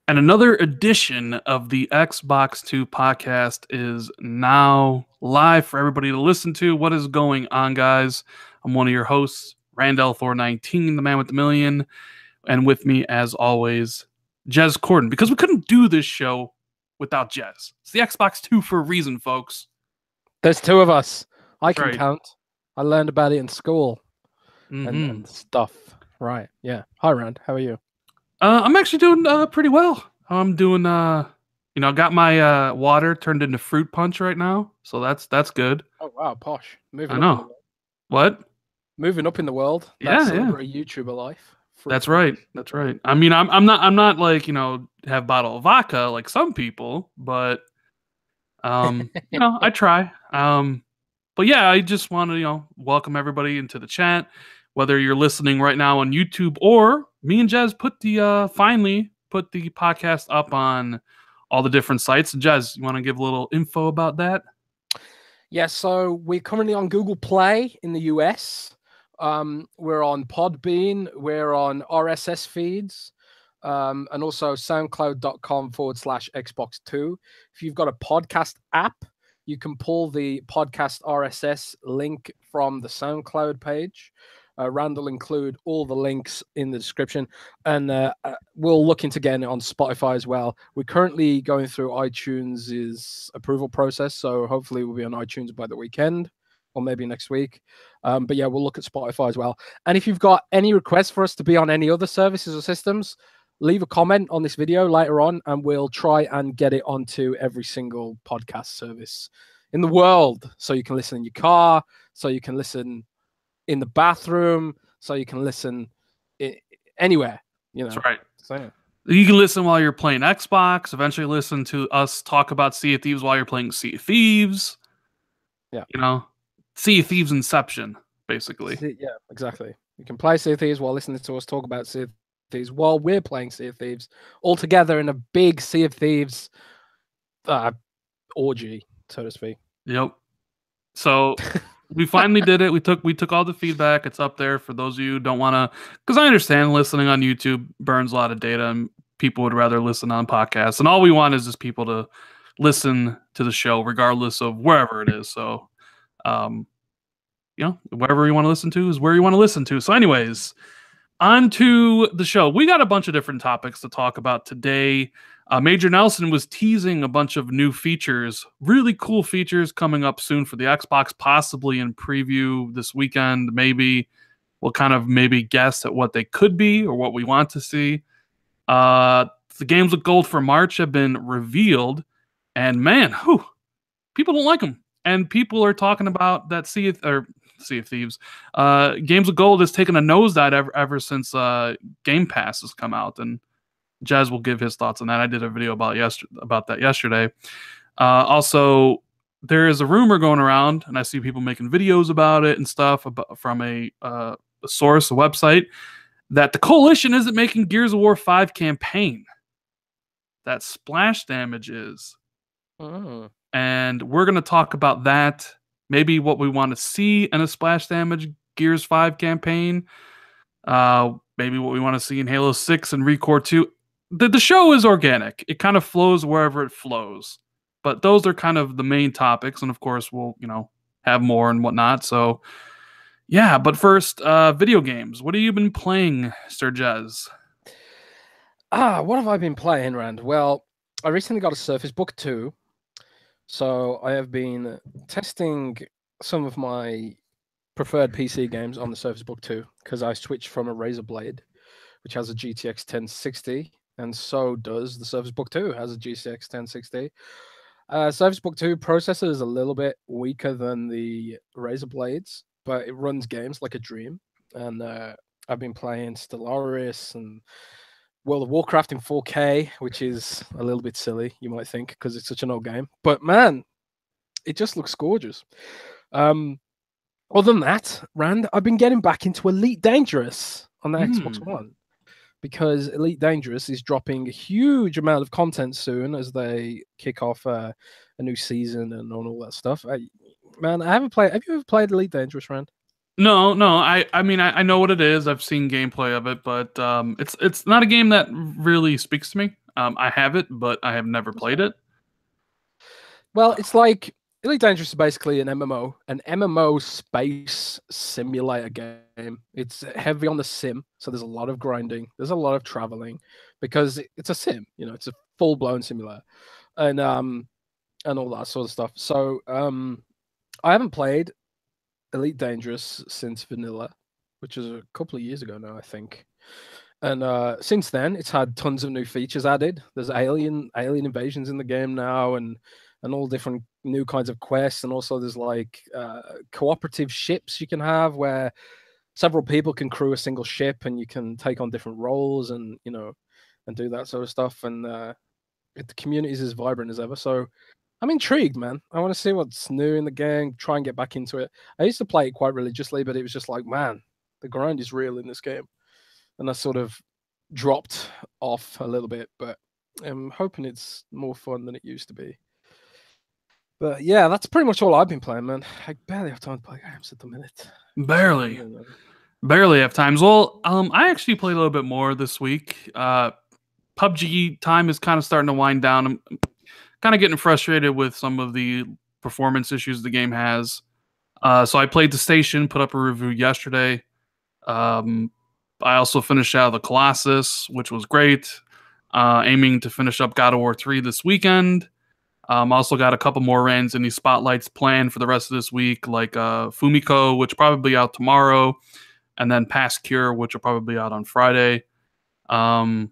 And another edition of the Xbox 2 podcast is now live for everybody to listen to. What is going on, guys? I'm one of your hosts, Randall Thor 19, the man with the million. And with me, as always, Jez Corden, because we couldn't do this show without Jez. It's the Xbox 2 for a reason, folks. There's two of us. I That's can right. count. I learned about it in school and stuff. Right. Yeah. Hi, Rand. How are you? I'm actually doing pretty well. I'm doing, I got my water turned into fruit punch right now, so that's good. Oh wow, posh. Moving I up in the know. world. What? Moving up in the world. Yeah, That's yeah. celebrity YouTuber life. That's right. That's right. I mean, I'm not like, have bottle of vodka like some people, but I try. But yeah, I just want to, welcome everybody into the chat, whether you're listening right now on YouTube or me and Jez finally put the podcast up on all the different sites. Jez, you want to give a little info about that? Yeah, so we're currently on Google Play in the US. We're on Podbean, we're on RSS feeds, and also soundcloud.com/Xbox2. If you've got a podcast app, you can pull the podcast RSS link from the SoundCloud page. Rand will include all the links in the description, and we'll look into getting it on Spotify as well. We're currently going through iTunes' approval process, so hopefully we'll be on iTunes by the weekend or maybe next week. But yeah, we'll look at Spotify as well. And if you've got any requests for us to be on any other services or systems, leave a comment on this video later on, and we'll try and get it onto every single podcast service in the world. So you can listen in your car, so you can listen in the bathroom, so you can listen anywhere. That's right. So, yeah. You can listen while you're playing Xbox. Eventually, listen to us talk about Sea of Thieves while you're playing Sea of Thieves. Yeah, Sea of Thieves Inception, basically. Yeah, exactly. You can play Sea of Thieves while listening to us talk about Sea of Thieves while we're playing Sea of Thieves, all together in a big Sea of Thieves orgy, so to speak. Yep. So we finally did it. We took all the feedback. It's up there for those of you who don't want to, because I understand listening on YouTube burns a lot of data, and people would rather listen on podcasts. And all we want is just people to listen to the show, regardless of wherever it is. So, wherever you want to listen to is where you want to listen to. So, anyways, on to the show. We got a bunch of different topics to talk about today. Major Nelson was teasing a bunch of new features, really cool features coming up soon for the Xbox, possibly in preview this weekend. Maybe we'll kind of guess at what they could be or what we want to see. The games with gold for March have been revealed, and man, people don't like them. And people are talking about that Sea of Thieves. Games with gold has taken a nosedive ever since Game Pass has come out, and Jez will give his thoughts on that. I did a video about that yesterday. Also, there is a rumor going around, and I see people making videos about it and stuff from a source, a website, that the Coalition isn't making Gears of War 5 campaign. That Splash Damage is. Oh. And we're going to talk about that. Maybe what we want to see in a Splash Damage Gears 5 campaign. Maybe what we want to see in Halo 6 and ReCore 2. The show is organic. It kind of flows wherever it flows. But those are kind of the main topics. And of course, we'll, have more and whatnot. So, yeah. But first, video games. What have you been playing, Sir Jez? What have I been playing, Rand? Well, I recently got a Surface Book 2. So I have been testing some of my preferred PC games on the Surface Book 2 because I switched from a Razer Blade, which has a GTX 1060, and so does the Surface Book 2, has a GTX 1060. Surface Book 2 processor is a little bit weaker than the Razer Blades, but it runs games like a dream. And I've been playing Stellaris and World of Warcraft in 4K, which is a little bit silly, you might think, because it's such an old game. But man, it just looks gorgeous. Other than that, Rand, I've been getting back into Elite Dangerous on the Xbox One, because Elite Dangerous is dropping a huge amount of content soon as they kick off a new season and all that stuff. I haven't played. Have you ever played Elite Dangerous, Rand? No. I mean, I know what it is. I've seen gameplay of it, but it's not a game that really speaks to me. I have it, but I have never played it. Well, it's like Elite Dangerous is basically an MMO space simulator game. It's heavy on the sim, so there's a lot of grinding, there's a lot of traveling, because it's a sim. It's a full blown simulator, and all that sort of stuff. So I haven't played Elite Dangerous since vanilla, which is a couple of years ago now, I think. And since then, it's had tons of new features added. There's alien invasions in the game now, and all different new kinds of quests. And also, there's like cooperative ships you can have where several people can crew a single ship, and you can take on different roles, and and do that sort of stuff. And the community is as vibrant as ever. So I'm intrigued, man. I want to see what's new in the game. Try and get back into it. I used to play it quite religiously, but it was just like, man, the grind is real in this game. And I sort of dropped off a little bit, but I'm hoping it's more fun than it used to be. But yeah, that's pretty much all I've been playing, man. I barely have time to play games at the minute. Barely have times. Well, I actually played a little bit more this week. PUBG time is kind of starting to wind down. I'm kind of getting frustrated with some of the performance issues the game has. So I played The Station, put up a review yesterday. I also finished out the Colossus, which was great. Aiming to finish up God of War 3 this weekend. Also got a couple more runs in these spotlights planned for the rest of this week, like Fumiko, which will probably be out tomorrow, and then Past Cure, which will probably be out on Friday. Yeah,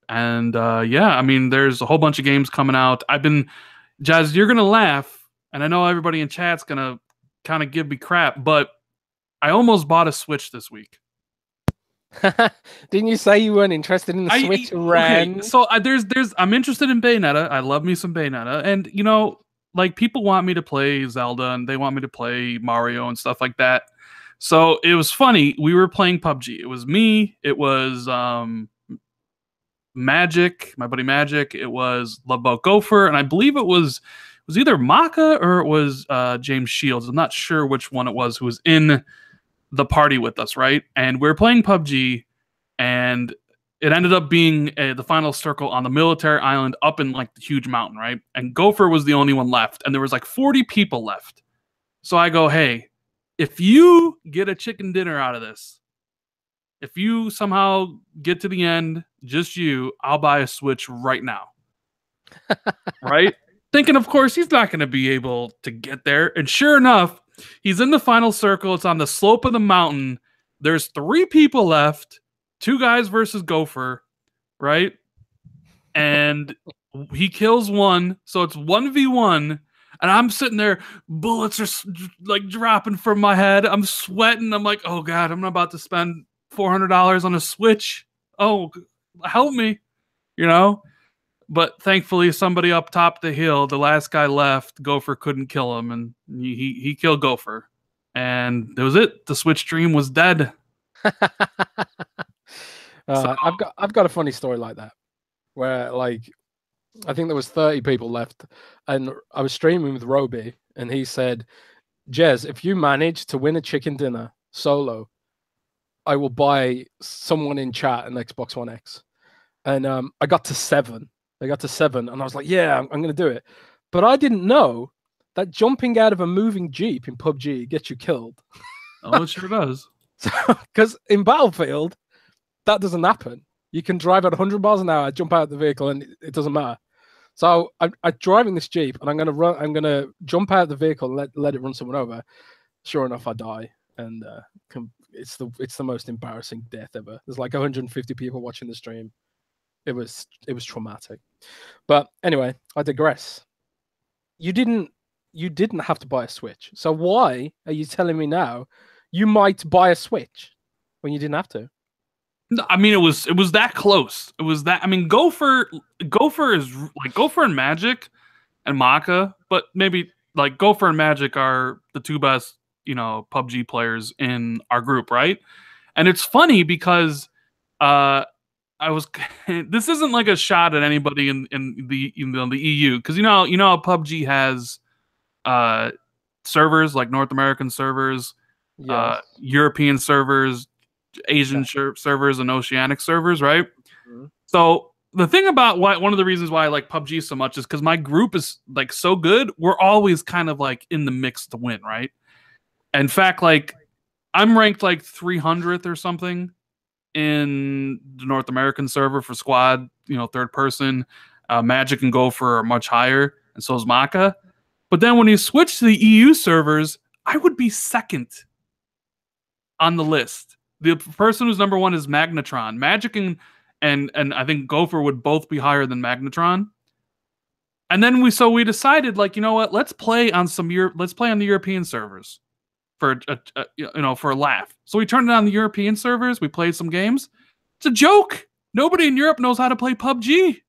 I mean, there's a whole bunch of games coming out. Jazz, you're going to laugh, and I know everybody in chat's going to kind of give me crap, but I almost bought a Switch this week. Didn't you say you weren't interested in the Switch? Okay, so I'm interested in Bayonetta. I love me some Bayonetta, and like people want me to play Zelda and they want me to play Mario and stuff like that. So it was funny. We were playing PUBG. It was me. It was Magic, my buddy Magic. It was Love Boat Gopher, and I believe it was either Maka or it was James Shields. I'm not sure which one it was who was in the party with us, right? And we were playing PUBG, and it ended up being the final circle on the military island up in like the huge mountain, right? And Gopher was the only one left, and there was like 40 people left. So I go, hey, if you get a chicken dinner out of this, if you somehow get to the end, just you, I'll buy a Switch right now. Right? Thinking, of course, he's not going to be able to get there. And sure enough, he's in the final circle. It's on the slope of the mountain. There's 3 people left. 2 guys versus Gopher, right? And he kills one. So it's 1v1. And I'm sitting there. Bullets are like dropping from my head. I'm sweating. I'm like, oh, God, I'm about to spend $400 on a Switch. Oh, help me. But thankfully, somebody up top the hill, the last guy left, Gopher couldn't kill him, and he killed Gopher. And that was it. The Switch dream was dead. I've got a funny story like that, where like I think there was 30 people left, and I was streaming with Roby, and he said, "Jez, if you manage to win a chicken dinner solo, I will buy someone in chat an Xbox One X." And I got to 7. and I was like, yeah, I'm going to do it. But I didn't know that jumping out of a moving Jeep in PUBG gets you killed. Oh, it sure does. Because in Battlefield, that doesn't happen. You can drive at 100 miles an hour, jump out of the vehicle, and it doesn't matter. So I'm driving this Jeep, and I'm going to jump out of the vehicle and let it run someone over. Sure enough, I die, and it's the most embarrassing death ever. There's like 150 people watching the stream. It was traumatic. But anyway, I digress. You didn't have to buy a Switch. So why are you telling me now you might buy a Switch when you didn't have to? No, I mean, it was that close. It was that. I mean, Gopher is like Gopher and Magic and Maka, but maybe like Gopher and Magic are the 2 best, PUBG players in our group, right? And it's funny because this isn't like a shot at anybody in the the EU, because how PUBG has servers like North American servers, yes, European servers, Asian servers, and Oceanic servers, right? Mm-hmm. So the thing about why one of the reasons why I like PUBG so much is because my group is like so good. We're always kind of like in the mix to win, right? In fact, like I'm ranked like 300th or something in the North American server for squad, third person. Magic and Gopher are much higher, and so is Maka. But then when you switch to the EU servers, I would be second on the list. The person who's number one is Magnetron. Magic and I think Gopher would both be higher than Magnetron. And then we decided, like, you know what? Let's play on the European servers for for a laugh. So we turned it on the European servers. We played some games. It's a joke. Nobody in Europe knows how to play PUBG.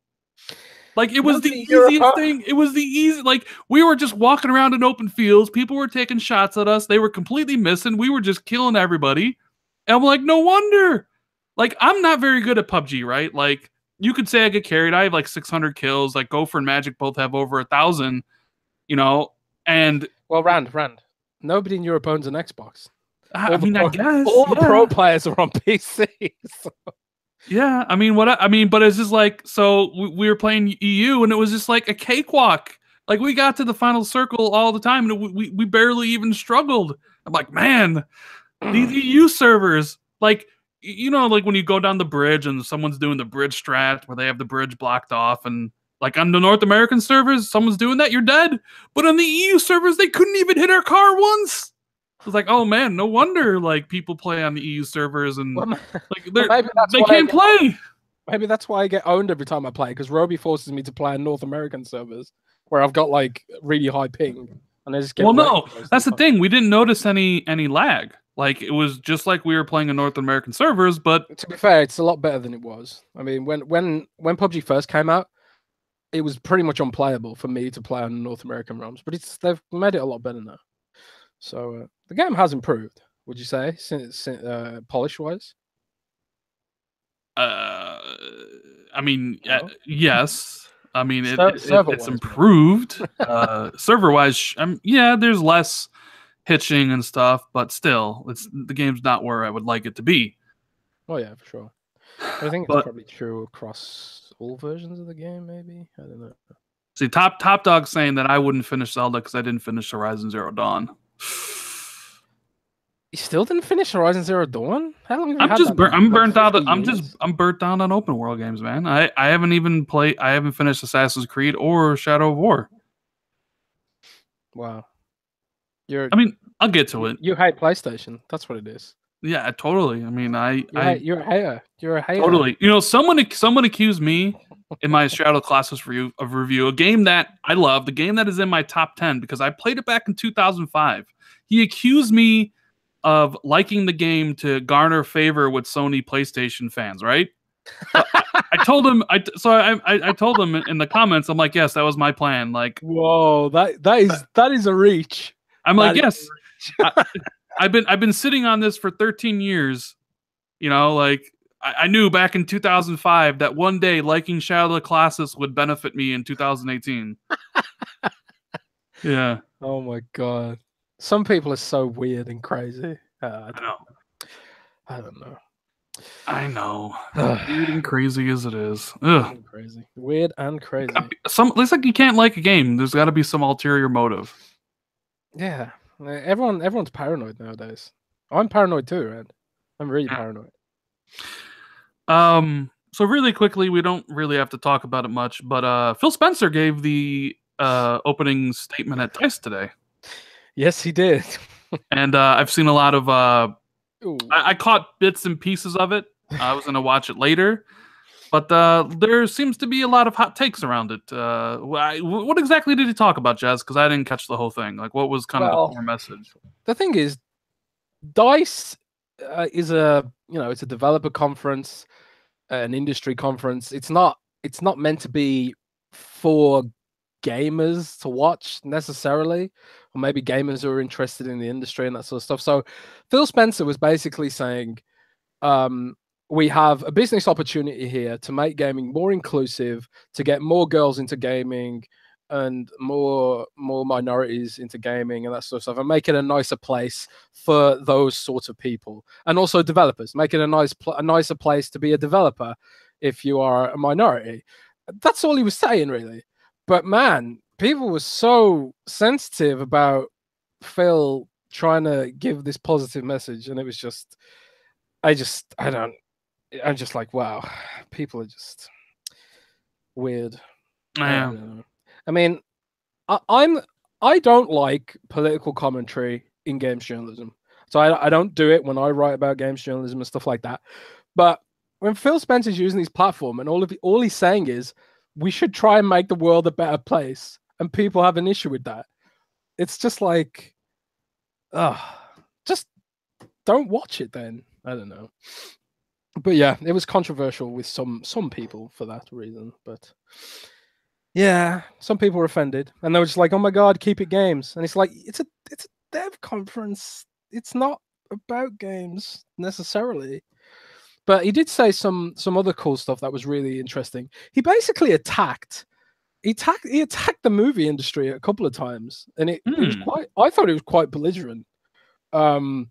Like, it was the easiest thing. It was the easy. Like, we were just walking around in open fields. People were taking shots at us. They were completely missing. We were just killing everybody. And I'm like, no wonder. Like, I'm not very good at PUBG, right? Like, you could say I get carried. I have like 600 kills. Like, Gopher and Magic both have over 1,000. And well, Rand. Nobody in Europe owns an Xbox. I guess all the pro players are on PC. So. Yeah, but it's just like, so we were playing EU, and it was just like a cakewalk. Like, we got to the final circle all the time, and we barely even struggled. I'm like, man, these EU servers, like, like when you go down the bridge and someone's doing the bridge strat where they have the bridge blocked off, and like on the North American servers, someone's doing that, you're dead. But on the EU servers, they couldn't even hit our car once. I was like, oh man, no wonder like people play on the EU servers and they can't play. Maybe that's why I get owned every time I play, because Roby forces me to play on North American servers where I've got like really high ping, and I just get. Well, no, that's the thing. We didn't notice any lag. Like, it was just like we were playing in North American servers. But to be fair, it's a lot better than it was. I mean, when PUBG first came out, it was pretty much unplayable for me to play on North American realms. But they've made it a lot better now. So the game has improved, would you say, since polish-wise? Yes. I mean, it's improved. Server-wise, yeah, there's less hitching and stuff, but still, the game's not where I would like it to be. Oh yeah, for sure. I think it's probably true across all versions of the game. Maybe, I don't know. See, Top Dog saying that I wouldn't finish Zelda because I didn't finish Horizon Zero Dawn. You still didn't finish Horizon Zero Dawn? How long have you I'm just I'm burnt out. I'm burnt down on open world games, man. I haven't even played. I haven't finished Assassin's Creed or Shadow of War. Wow. I'll get to it. You hate PlayStation. That's what it is. Yeah, totally. I mean, you're a hater. You're a hater. Totally. Someone accused me in my Shadow Classes review, a game that I love, the game that is in my top 10 because I played it back in 2005. He accused me of liking the game to garner favor with Sony PlayStation fans, right? I told him. I told him in the comments. I'm like, yes, that was my plan. Like, whoa, that is a reach. I'm like, yes. I've been sitting on this for 13 years. Like I knew back in 2005 that one day liking Shadow of the Colossus would benefit me in 2018. Yeah. Oh my god. Some people are so weird and crazy. I know. I don't know. I know. Weird and crazy as it is. Crazy. Weird and crazy. It's like you can't like a game. There's got to be some ulterior motive. Yeah. Everyone's paranoid nowadays. I'm paranoid too, Rand. I'm really paranoid. So really quickly, we don't really have to talk about it much, but Phil Spencer gave the opening statement at DICE today. Yes, he did. And I've seen a lot of I caught bits and pieces of it. I was going to watch it later. But there seems to be a lot of hot takes around it. What exactly did he talk about, Jazz? Because I didn't catch the whole thing. Like, what was kind of the core message? The thing is, DICE is it's a developer conference, an industry conference. It's not meant to be for gamers to watch necessarily, or maybe gamers who are interested in the industry and that sort of stuff. So Phil Spencer was basically saying, we have a business opportunity here to make gaming more inclusive, to get more girls into gaming and more minorities into gaming and that sort of stuff, and make it a nicer place for those sorts of people, and also developers, make it a nicer place to be a developer if you are a minority. That's all he was saying, really. But man, people were so sensitive about Phil trying to give this positive message, and it was just, I don't, I'm just like, wow, people are just weird. I Yeah. don't know. I mean, I'm I don't like political commentary in games journalism, so I don't do it when I write about games journalism and stuff like that. But when Phil Spencer's using his platform and all he's saying is we should try and make the world a better place, and people have an issue with that. It's just like, just don't watch it then. I don't know. But yeah, it was controversial with some people for that reason. But yeah, some people were offended, and they were just like, "Oh my god, keep it games!" And it's like, it's a dev conference. It's not about games necessarily. But he did say some other cool stuff that was really interesting. He basically attacked the movie industry a couple of times, and it was quite. I thought it was quite belligerent. And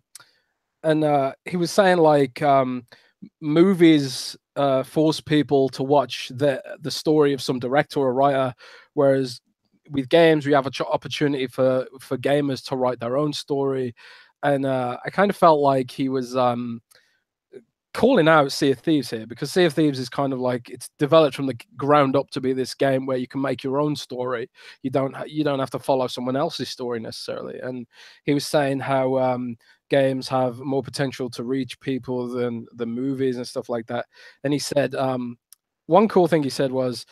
he was saying like movies force people to watch the story of some director or writer, whereas with games we have an opportunity for gamers to write their own story. And I kind of felt like he was calling out Sea of Thieves here, because Sea of Thieves is kind of like, it's developed from the ground up to be this game where you can make your own story. You don't have to follow someone else's story necessarily. And he was saying how games have more potential to reach people than the movies and stuff like that. And he said one cool thing he said was,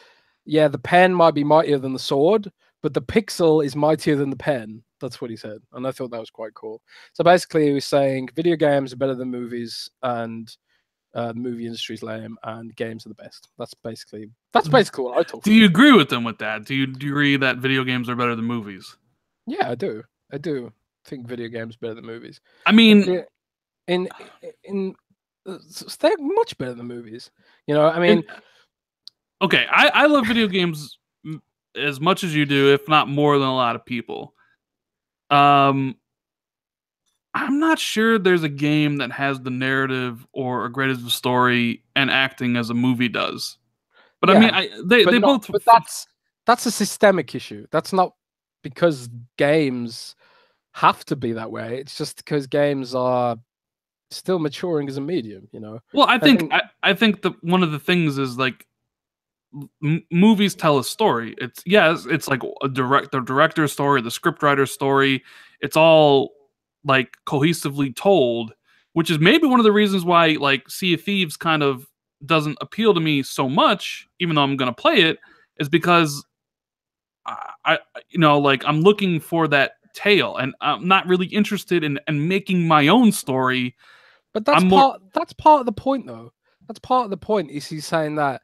yeah, the pen might be mightier than the sword, but the pixel is mightier than the pen. That's what he said, and I thought that was quite cool. So basically, he was saying video games are better than movies, and the movie industry's lame, and games are the best. That's basically what I talk. Do you agree with them with that? Do you agree that video games are better than movies? Yeah, I do. I do think video games are better than movies. I mean, they're much better than movies. You know, I mean, okay, I love video games as much as you do, if not more than a lot of people. I'm not sure there's a game that has the narrative or a great as a story and acting as a movie does. But yeah, I mean, they both. But that's a systemic issue. That's not because games have to be that way. It's just because games are still maturing as a medium. You know. Well, I think that one of the things is like movies tell a story. It's like the director's story, the scriptwriter's story. It's all like cohesively told, which is maybe one of the reasons why like Sea of Thieves kind of doesn't appeal to me so much, even though I'm going to play it, is because I like I'm looking for that tale, and I'm not really interested in making my own story. But that's part of the point, though. That's part of the point. Is he's saying that,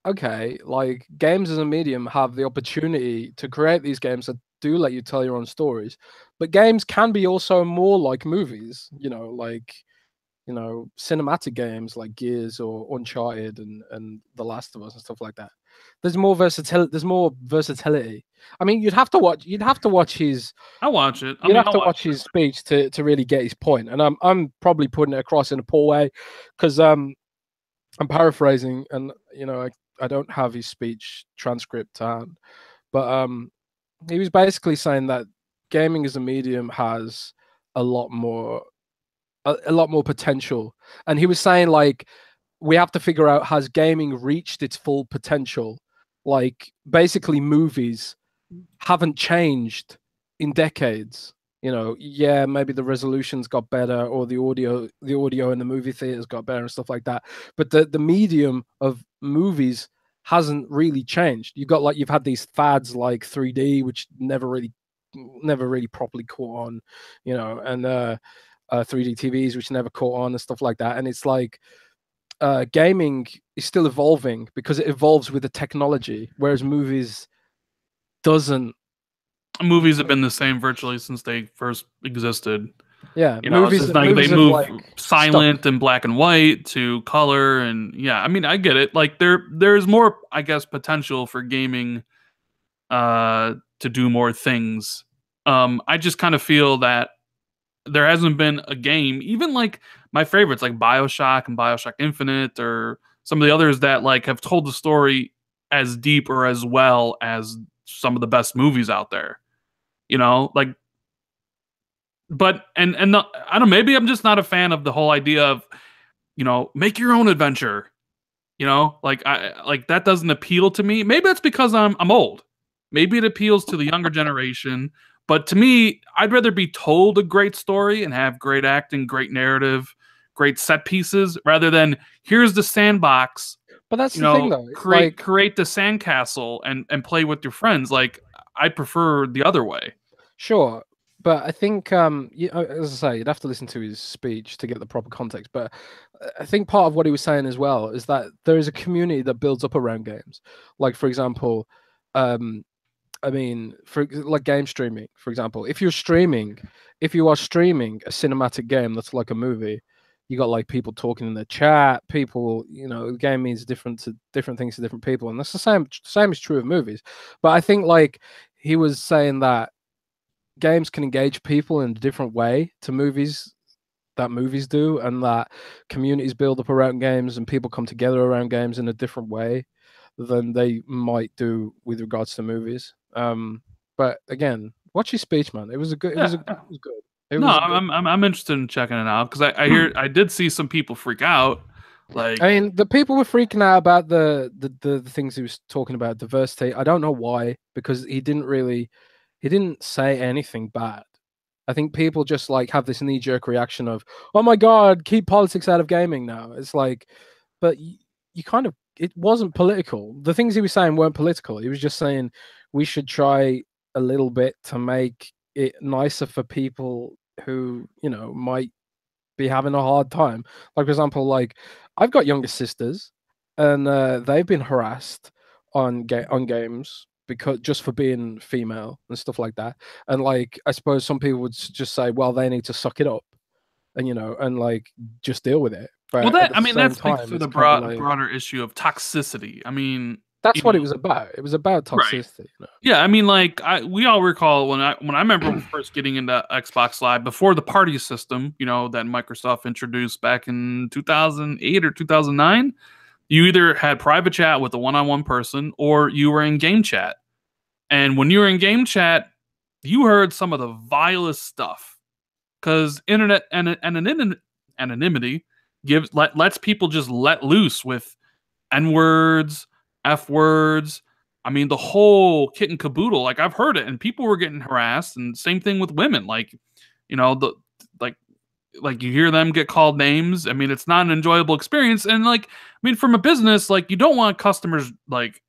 okay, like games as a medium have the opportunity to create these games that do let you tell your own stories, but games can be also more like movies, like cinematic games like Gears or Uncharted and The Last of Us and stuff like that. There's more versatility. I mean, you'd have to watch his. I watch it. You'd have to watch his speech to really get his point. And I'm probably putting it across in a poor way, because I'm paraphrasing, and I don't have his speech transcript to hand, but he was basically saying that gaming as a medium has a lot more potential, and he was saying like we have to figure out, has gaming reached its full potential? Like basically movies haven't changed in decades. Yeah, maybe the resolutions got better, or the audio in the movie theaters got better and stuff like that, but the medium of movies hasn't really changed. You've had these fads like 3D, which never really properly caught on, and 3D TVs, which never caught on and stuff like that. And it's like gaming is still evolving because it evolves with the technology, whereas movies doesn't. Movies have been the same virtually since they first existed. Yeah, movies they move like silent and black and white to color, and yeah, I mean, I get it. Like there's more, I guess, potential for gaming to do more things. I just kind of feel that there hasn't been a game, even like my favorites like BioShock and BioShock Infinite, or some of the others that like have told the story as deep or as well as some of the best movies out there. You know, like, but I don't know, maybe I'm just not a fan of the whole idea of, you know, make your own adventure. You know, like I like that doesn't appeal to me. Maybe that's because I'm old. Maybe it appeals to the younger generation. But to me, I'd rather be told a great story and have great acting, great narrative, great set pieces, rather than here's the sandbox. But that's You the thing, know, though. Like, create the sandcastle and play with your friends. Like I prefer the other way. sure, but I think as I say, you'd have to listen to his speech to get the proper context. But I think part of what he was saying as well is that there is a community that builds up around games. Like, for example, um, I mean, for like game streaming, for example, if you are streaming a cinematic game that's like a movie, you got like people talking in the chat, people, you know, the game means different things to different people, and that's the same is true of movies. But I think like he was saying that games can engage people in a different way to movies that movies do, and that communities build up around games and people come together around games in a different way than they might do with regards to movies. But again, watch his speech, man. It was a good. It was a, Yeah. it was good. It No, was a good. I'm interested in checking it out because I did see some people freak out. I Like, mean, the people were freaking out about the things he was talking about, diversity. I don't know why, because he didn't say anything bad. I think people just like have this knee jerk reaction of, "Oh my God, keep politics out of gaming now." It's like, but you kind of, it wasn't political. The things he was saying weren't political. He was just saying we should try a little bit to make it nicer for people who, you know, might be having a hard time. Like, for example, like I've got younger sisters, and they've been harassed on games because just for being female and stuff like that. And like, I suppose some people would just say, well, they need to suck it up, and you know, and like just deal with it. well, But at that the I mean, same that's like time, for the it's kind of like broader issue of toxicity. I mean, that's you what know, it was about. It was about right? toxicity. You know? Yeah, I mean, like we all recall when I remember first getting into Xbox Live before the party system, you know, that Microsoft introduced back in 2008 or 2009. You either had private chat with a one-on-one person, or you were in game chat. And when you were in game chat, you heard some of the vilest stuff because internet and anonymity lets people just let loose with N words, F words. I mean, the whole kit and caboodle. Like I've heard it, and people were getting harassed, and same thing with women. Like, you know, the like like you hear them get called names. I mean, it's not an enjoyable experience. And like, I mean, from a business, like you don't want customers like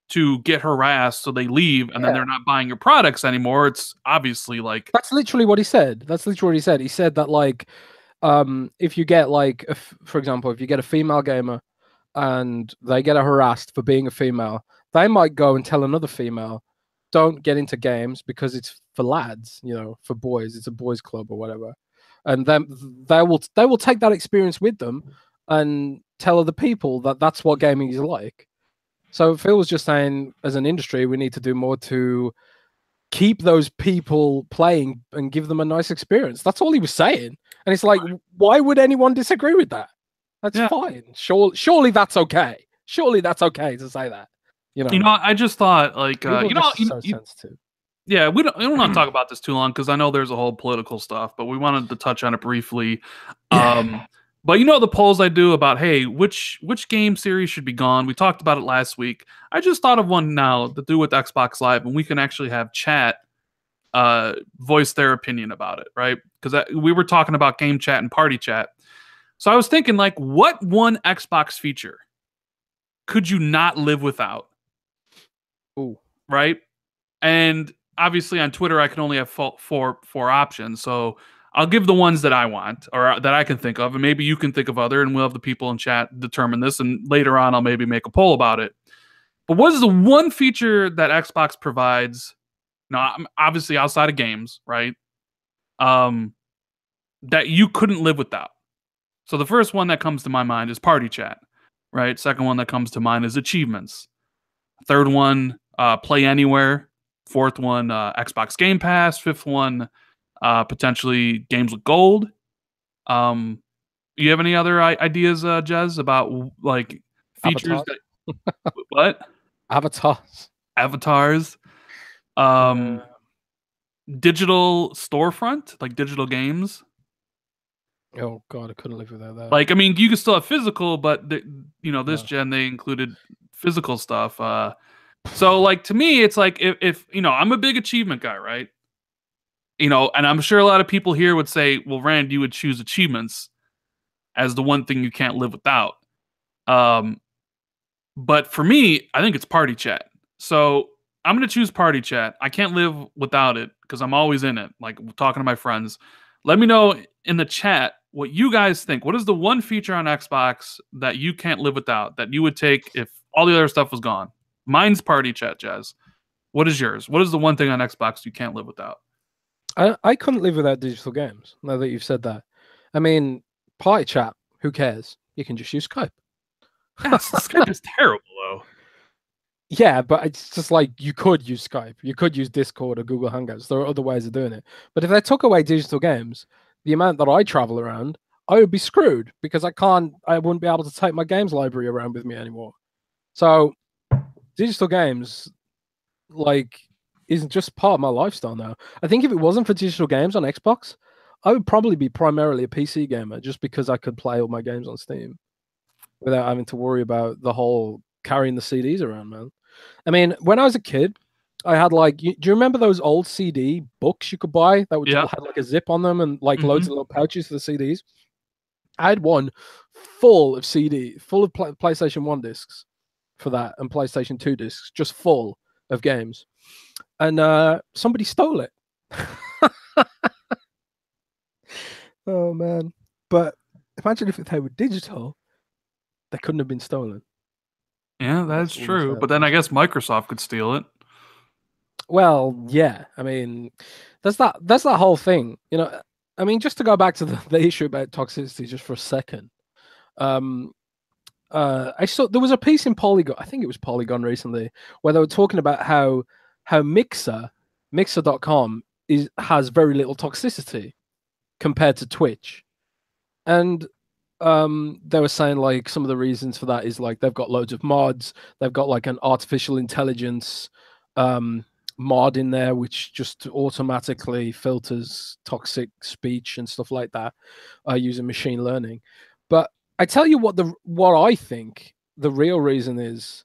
to get harassed so they leave and then Yeah, they're not buying your products anymore. It's obviously like, that's literally what he said. That's literally what he said. He said that like, if you get like, for example, if you get a female gamer and they get harassed for being a female, they might go and tell another female, don't get into games because it's for lads, you know, for boys, it's a boys club or whatever. And then they will take that experience with them and tell other people that that's what gaming is like. So Phil was just saying, as an industry, we need to do more to keep those people playing and give them a nice experience. That's all he was saying. And it's like, why would anyone disagree with that? That's yeah. fine. Surely that's okay. Surely that's okay to say that. You You know, know, I just thought like, people are you know, just so sensitive. yeah, we don't want to talk about this too long because I know there's a whole political stuff, but we wanted to touch on it briefly. Yeah. But you know the polls I do about, hey, which game series should be gone? We talked about it last week. I just thought of one now to do with Xbox Live, and we can actually have chat voice their opinion about it, right? Because we were talking about game chat and party chat. So I was thinking, like, what one Xbox feature could you not live without, Ooh. right? And obviously on Twitter, I can only have four options. So I'll give the ones that I want or that I can think of, and maybe you can think of other, and we'll have the people in chat determine this. And later on, I'll maybe make a poll about it. But what is the one feature that Xbox provides? Now, obviously outside of games, right? That you couldn't live without. So the first one that comes to my mind is party chat, right? Second one that comes to mind is achievements. Third one, play anywhere. Fourth one, Xbox Game Pass. Fifth one, potentially games with gold. You have any other ideas, Jez, about like features Avatar. that what Avatars. avatars, Uh, um, digital storefront, like digital games? oh God, I couldn't live without that. Like, I mean, you can still have physical, but this No. gen they included physical stuff. So like to me, it's like if I'm a big achievement guy, right? And I'm sure a lot of people here would say, well, Rand, you would choose achievements as the one thing you can't live without. Um, but for me, I think it's party chat. So I'm gonna choose party chat. I can't live without it because I'm always in it, like talking to my friends. Let me know in the chat what you guys think. What is the one feature on Xbox that you can't live without that you would take if all the other stuff was gone? Mine's party chat, Jazz. What is yours? What is the one thing on Xbox you can't live without? I couldn't live without digital games. Now that you've said that, I mean, party chat. Who cares? You can just use Skype. Yes, Skype is terrible though. Yeah, but it's just like you could use Skype, you could use Discord or Google Hangouts. There are other ways of doing it. But if they took away digital games, the amount that I travel around, I would be screwed because I wouldn't be able to take my games library around with me anymore. So digital games, like, isn't just part of my lifestyle now. I think if it wasn't for digital games on Xbox, I would probably be primarily a PC gamer just because I could play all my games on Steam without having to worry about the whole carrying the CDs around, man. I mean, when I was a kid, I had like, do you remember those old CD books you could buy that would Yeah. had like a zip on them and like loads of little pouches for the CDs? I had one full of full of PlayStation 1 discs for that and PlayStation 2 discs, just full of games. And somebody stole it. Oh, man. But imagine if they were digital, they couldn't have been stolen. Yeah, that's true. But then I guess Microsoft could steal it. Well, yeah. I mean, that's that whole thing. I mean, just to go back to the issue about toxicity just for a second. I saw there was a piece in Polygon, I think it was Polygon recently, where they were talking about how Mixer.com has very little toxicity compared to Twitch. And they were saying like some of the reasons for that is like they've got loads of mods, they've got like an artificial intelligence mod in there which just automatically filters toxic speech and stuff like that using machine learning. But I tell you what I think the real reason is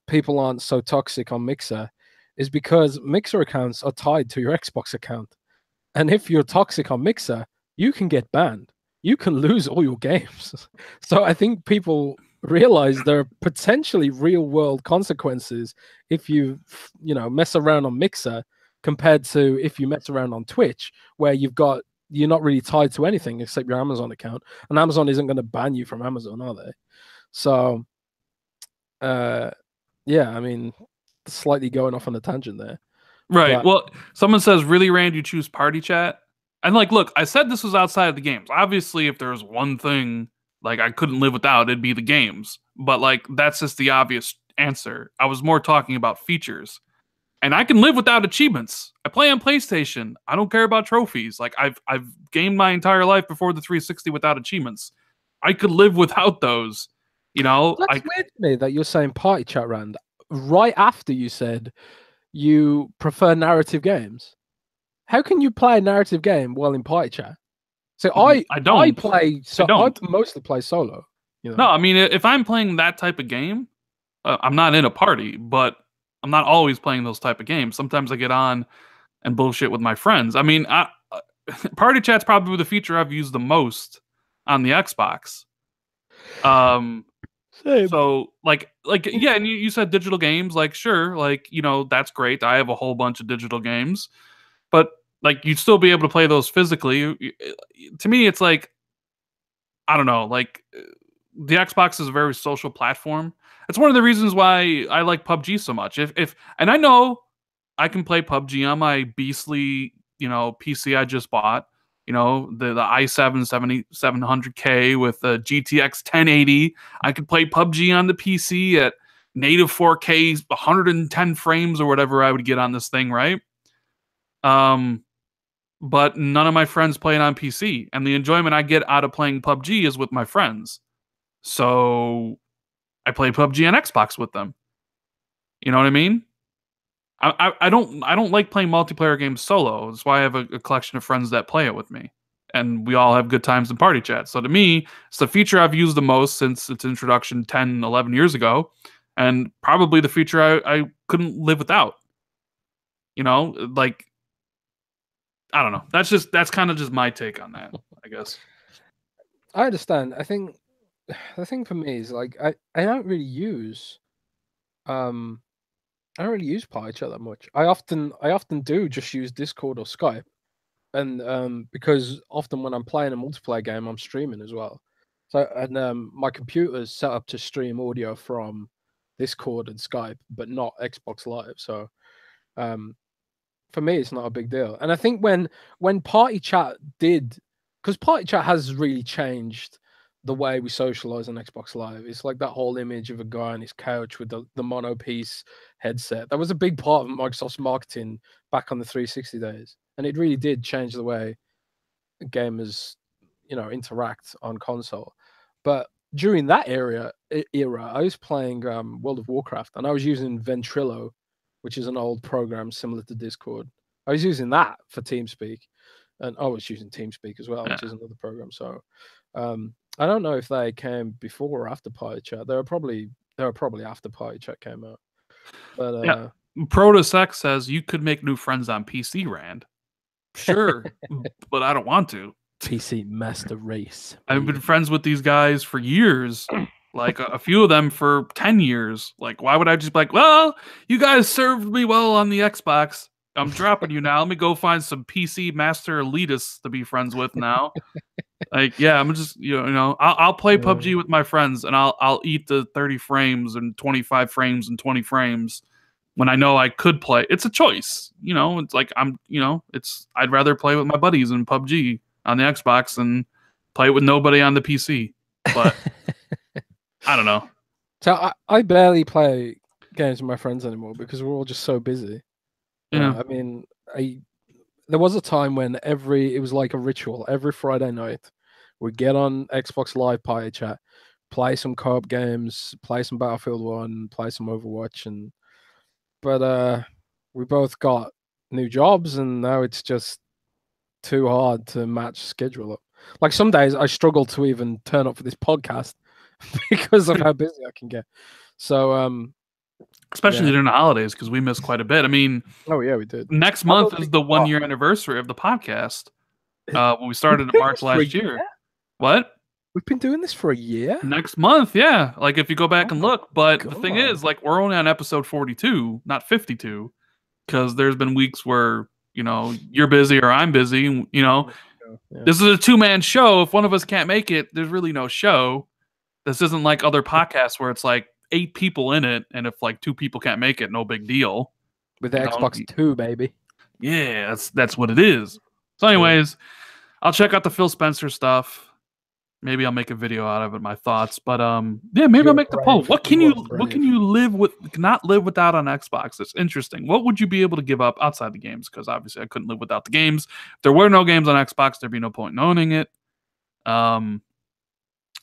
people aren't so toxic on Mixer is because Mixer accounts are tied to your Xbox account. And if you're toxic on Mixer, you can get banned. You can lose all your games. So I think people realize there are potentially real world consequences if you mess around on Mixer compared to if you mess around on Twitch, where you're not really tied to anything except your Amazon account, and Amazon isn't going to ban you from Amazon, are they? So yeah, I mean, slightly going off on a tangent there. Right. But Well, someone says, really, Rand, you choose party chat? And like, look, I said this was outside of the games. Obviously, if there's one thing like I couldn't live without, it'd be the games. But like that's just the obvious answer. I was more talking about features. And I can live without achievements. I play on PlayStation. I don't care about trophies. Like I've gamed my entire life before the 360 without achievements. I could live without those. that's weird to me that you're saying party chat, Rand, right after you said you prefer narrative games. How can you play a narrative game while in party chat? So I don't. I mostly play solo. No, I mean if I'm playing that type of game, I'm not in a party, but I'm not always playing those type of games. Sometimes I get on and bullshit with my friends. I mean, party chat's probably the feature I've used the most on the Xbox. Same. So like yeah, and you said digital games, like sure, like that's great. I have a whole bunch of digital games, but like you'd still be able to play those physically. To me, it's like I don't know, like the Xbox is a very social platform. It's one of the reasons why I like PUBG so much. If and I know I can play PUBG on my beastly, PC I just bought. The i7 7700K with the GTX 1080. I could play PUBG on the PC at native 4K, 110 frames or whatever I would get on this thing, right? but none of my friends play it on PC, and the enjoyment I get out of playing PUBG is with my friends. So I play PUBG on Xbox with them. You know what I mean? I don't like playing multiplayer games solo. That's why I have a collection of friends that play it with me, and we all have good times in party chat. So to me, it's the feature I've used the most since its introduction 10, 11 years ago, and probably the feature I couldn't live without. You know, like I don't know. That's kind of just my take on that, I guess. I understand. I think the thing for me is like I don't really use um I don't really use Party Chat that much. I often do just use Discord or Skype, and because often when I'm playing a multiplayer game, I'm streaming as well. So and my computer's set up to stream audio from Discord and Skype, but not Xbox Live. So um for me, it's not a big deal. And I think when Party Chat did, because Party Chat has really changed the way we socialize on Xbox Live. It's like that whole image of a guy on his couch with the mono piece headset. That was a big part of Microsoft's marketing back on the 360 days, and it really did change the way gamers, interact on console. But during that era, I was playing World of Warcraft, and I was using Ventrilo, which is an old program similar to Discord. I was using that for TeamSpeak, and I was using TeamSpeak as well, which is another program. So I don't know if they came before or after Party Chat. They were probably after Party Chat came out. But Yeah. Protosex says you could make new friends on PC, Rand. Sure, but I don't want to. PC Master Race. I've been friends with these guys for years, like a few of them for 10 years. Like, why would I just be like, well, you guys served me well on the Xbox. I'm dropping you now. Let me go find some PC Master elitists to be friends with now. Like, yeah, I'm just, I'll play PUBG with my friends, and I'll eat the 30 frames and 25 frames and 20 frames when I know I could play. It's a choice, it's like I'd rather play with my buddies in PUBG on the Xbox and play it with nobody on the PC. But I don't know. So I barely play games with my friends anymore because we're all just so busy. Yeah. I mean, there was a time when it was like a ritual. Every Friday night, we'd get on Xbox Live Party Chat, play some co-op games, play some Battlefield 1, play some Overwatch, but we both got new jobs, and now it's just too hard to match schedule up. Like some days I struggle to even turn up for this podcast because of how busy I can get. So especially during the holidays, because we missed quite a bit. I mean, oh yeah, we did. Next month is the 1 year anniversary of the podcast. When we started in March last year. What? We've been doing this for a year? Next month, yeah. Like if you go back and look, but the thing is, like we're only on episode 42, not 52, because there's been weeks where you're busy or I'm busy. This is a 2-man show. If one of us can't make it, there's really no show. This isn't like other podcasts where it's like 8 people in it, and if like 2 people can't make it, no big deal. With the Xbox 2, baby. Yeah, that's what it is. So, anyways, I'll check out the Phil Spencer stuff. Maybe I'll make a video out of it, my thoughts. But yeah, maybe I'll make the poll. What can you not live without on Xbox? It's interesting. What would you be able to give up outside the games? Because obviously I couldn't live without the games. If there were no games on Xbox, there'd be no point in owning it.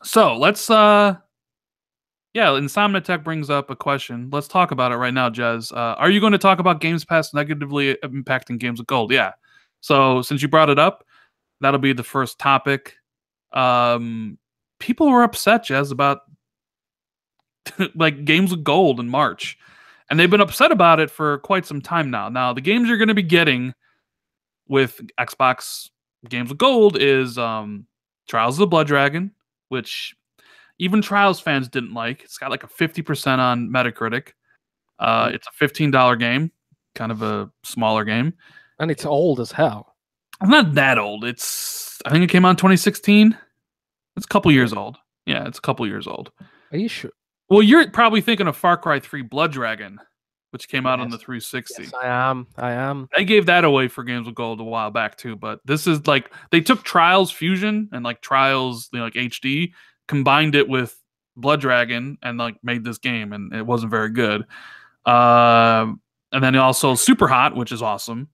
So let's Insomniac brings up a question. Let's talk about it right now, Jez. Are you going to talk about Games Pass negatively impacting games with gold? Yeah. So since you brought it up, that'll be the first topic. People were upset, Jez, about like games with gold in March, and they've been upset about it for quite some time now. Now, the games you're going to be getting with Xbox games with gold is Trials of the Blood Dragon, which even Trials fans didn't like. It's got like a 50% on Metacritic. It's a $15 game, kind of a smaller game, and it's old as hell. It's not that old. I think it came out in 2016. It's a couple years old. Yeah, it's a couple years old. Are you sure? Well, you're probably thinking of Far Cry 3 Blood Dragon, which came out on the 360. Yes, I am. They gave that away for games with gold a while back too, but this is like they took Trials Fusion and like Trials like HD, combined it with Blood Dragon, and like made this game, and it wasn't very good. And then also Super Hot, which is awesome.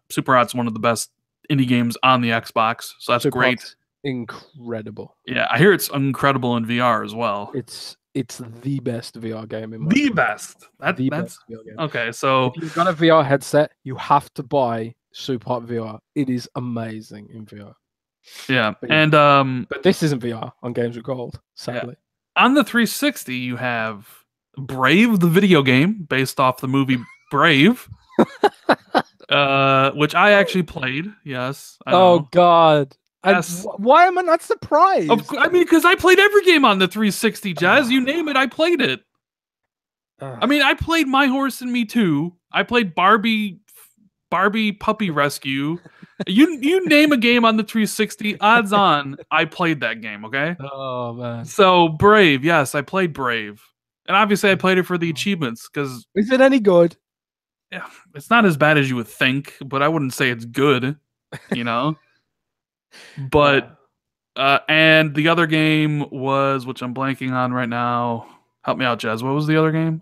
Super Hot's one of the best indie games on the Xbox, so that's great. Hot's incredible. Yeah, I hear it's incredible in VR as well. It's the best VR game in my The opinion. best. Best VR game. Okay. So if you've got a VR headset, you have to buy Super Hot VR. It is amazing in VR. yeah, But this isn't VR on Games with Gold, sadly. Yeah. On the 360, you have Brave, the video game based off the movie Brave, which I actually played. Yes. I know. Oh God. Yes. Why am I not surprised? I mean, because I played every game on the 360, Jazz. You name it, I played it. I mean, I played My Horse and Me Too. I played Barbie Puppy Rescue. You name a game on the 360, odds on I played that game, okay? Oh man. So Brave, yes, I played Brave. And obviously I played it for the achievements because is it any good? Yeah, it's not as bad as you would think, but I wouldn't say it's good, you know? But and the other game was, which I'm blanking on right now. Help me out, Jazz. What was the other game?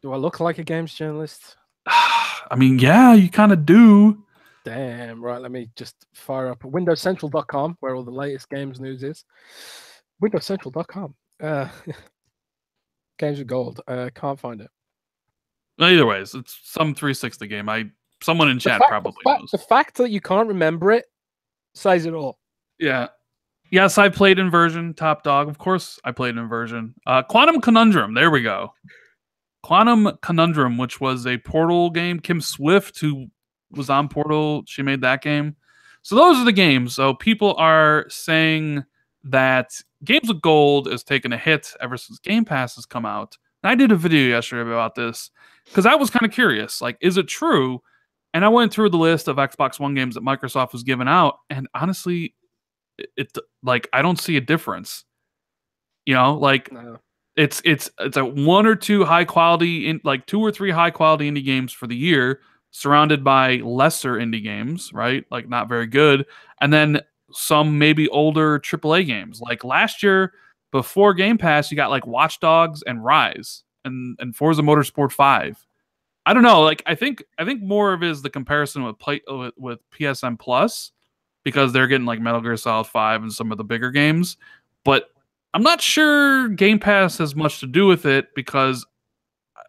Do I look like a games journalist? I mean, yeah, you kind of do. Damn, right. Let me just fire up windowscentral.com, where all the latest games news is. Windowscentral.com. Games with Gold. Can't find it. Either ways, it's some 360 game. Someone in chat probably knows. The fact that you can't remember it says it all. Yeah. Yes, I played Inversion, Top Dog. Of course, I played Inversion. Quantum Conundrum. There we go. Quantum Conundrum, which was a Portal game. Kim Swift, who was on Portal, she made that game. So those are the games. So people are saying that Games with Gold is taking a hit ever since Game Pass has come out. And I did a video yesterday about this because I was kind of curious. Like, is it true? And I went through the list of Xbox One games that Microsoft was giving out, and honestly, it like I don't see a difference. You know, like No. it's a one or two high quality, like 2 or 3 high quality indie games for the year, surrounded by lesser indie games, right? Like not very good, and then some maybe older AAA games. Like last year, before Game Pass, you got like Watch Dogs and Rise and Forza Motorsport 5. I don't know. Like I think more of it is the comparison with PSN Plus, because they're getting like Metal Gear Solid 5 and some of the bigger games. But I'm not sure Game Pass has much to do with it, because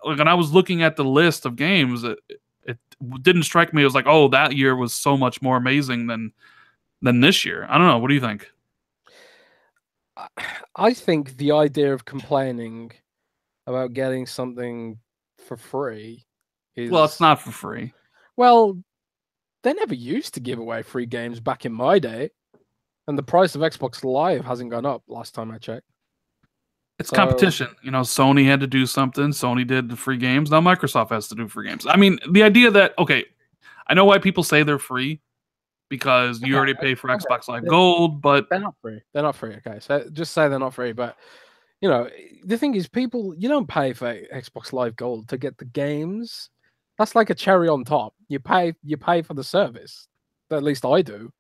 like when I was looking at the list of games, it didn't strike me as like, oh, that year was so much more amazing than this year. I don't know. What do you think? I think the idea of complaining about getting something for free is... Well, it's not for free. Well, they never used to give away free games back in my day, and the price of Xbox Live hasn't gone up last time I checked. It's competition. You know, Sony had to do something. Sony did the free games. Now Microsoft has to do free games. I mean, the idea that, okay, I know why people say they're free, because you already pay for Xbox Live Gold, but they're not free. They're not free. Okay, so just say they're not free. But you know, the thing is, you don't pay for Xbox Live Gold to get the games. That's like a cherry on top. You pay for the service. At least I do.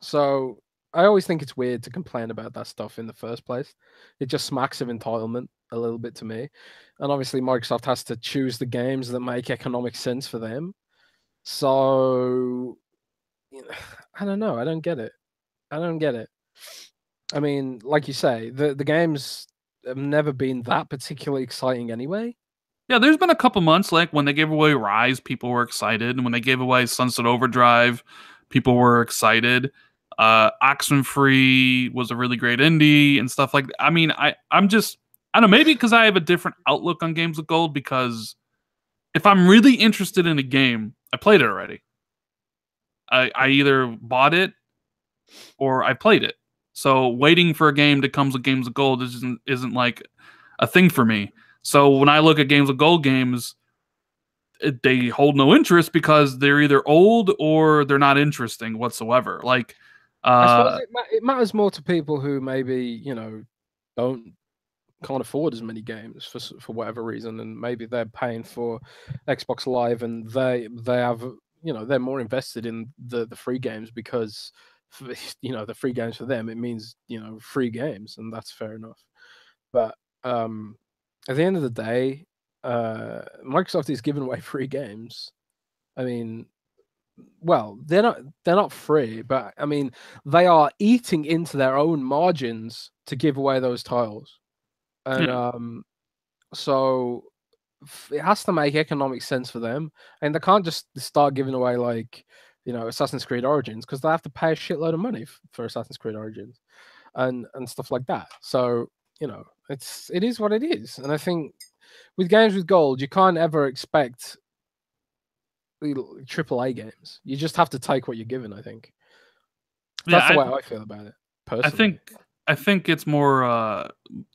So I always think it's weird to complain about that stuff in the first place. It just smacks of entitlement a little bit to me. And obviously Microsoft has to choose the games that make economic sense for them. So I don't know. I don't get it. I mean, like you say, the games have never been that particularly exciting anyway. Yeah, there's been a couple months, like when they gave away Rise, people were excited. And when they gave away Sunset Overdrive, people were excited. Oxenfree was a really great indie and stuff like that. I mean, I don't know, maybe because I have a different outlook on Games with Gold, because if I'm really interested in a game, I played it already. I either bought it or I played it. So waiting for a game that comes with Games with Gold isn't like a thing for me. So when I look at Games with Gold games, they hold no interest because they're either old or they're not interesting whatsoever. Like, I suppose it matters more to people who maybe, you know, can't afford as many games for whatever reason, and maybe they're paying for Xbox Live and they have, you know, they're more invested in the free games because, you know, the free games for them, it means, you know, free games, and that's fair enough. But at the end of the day, Microsoft is giving away free games I mean, well, they're not free, but I mean, they are eating into their own margins to give away those titles, and Yeah, so it has to make economic sense for them, and they can't just start giving away like Assassin's Creed Origins because they have to pay a shitload of money for Assassin's Creed Origins and stuff like that. So it is what it is, and I think with games with gold, you can't ever expect triple A games. You just have to take what you're given. I think that's the yeah. way I feel about it I personally. think I think it's more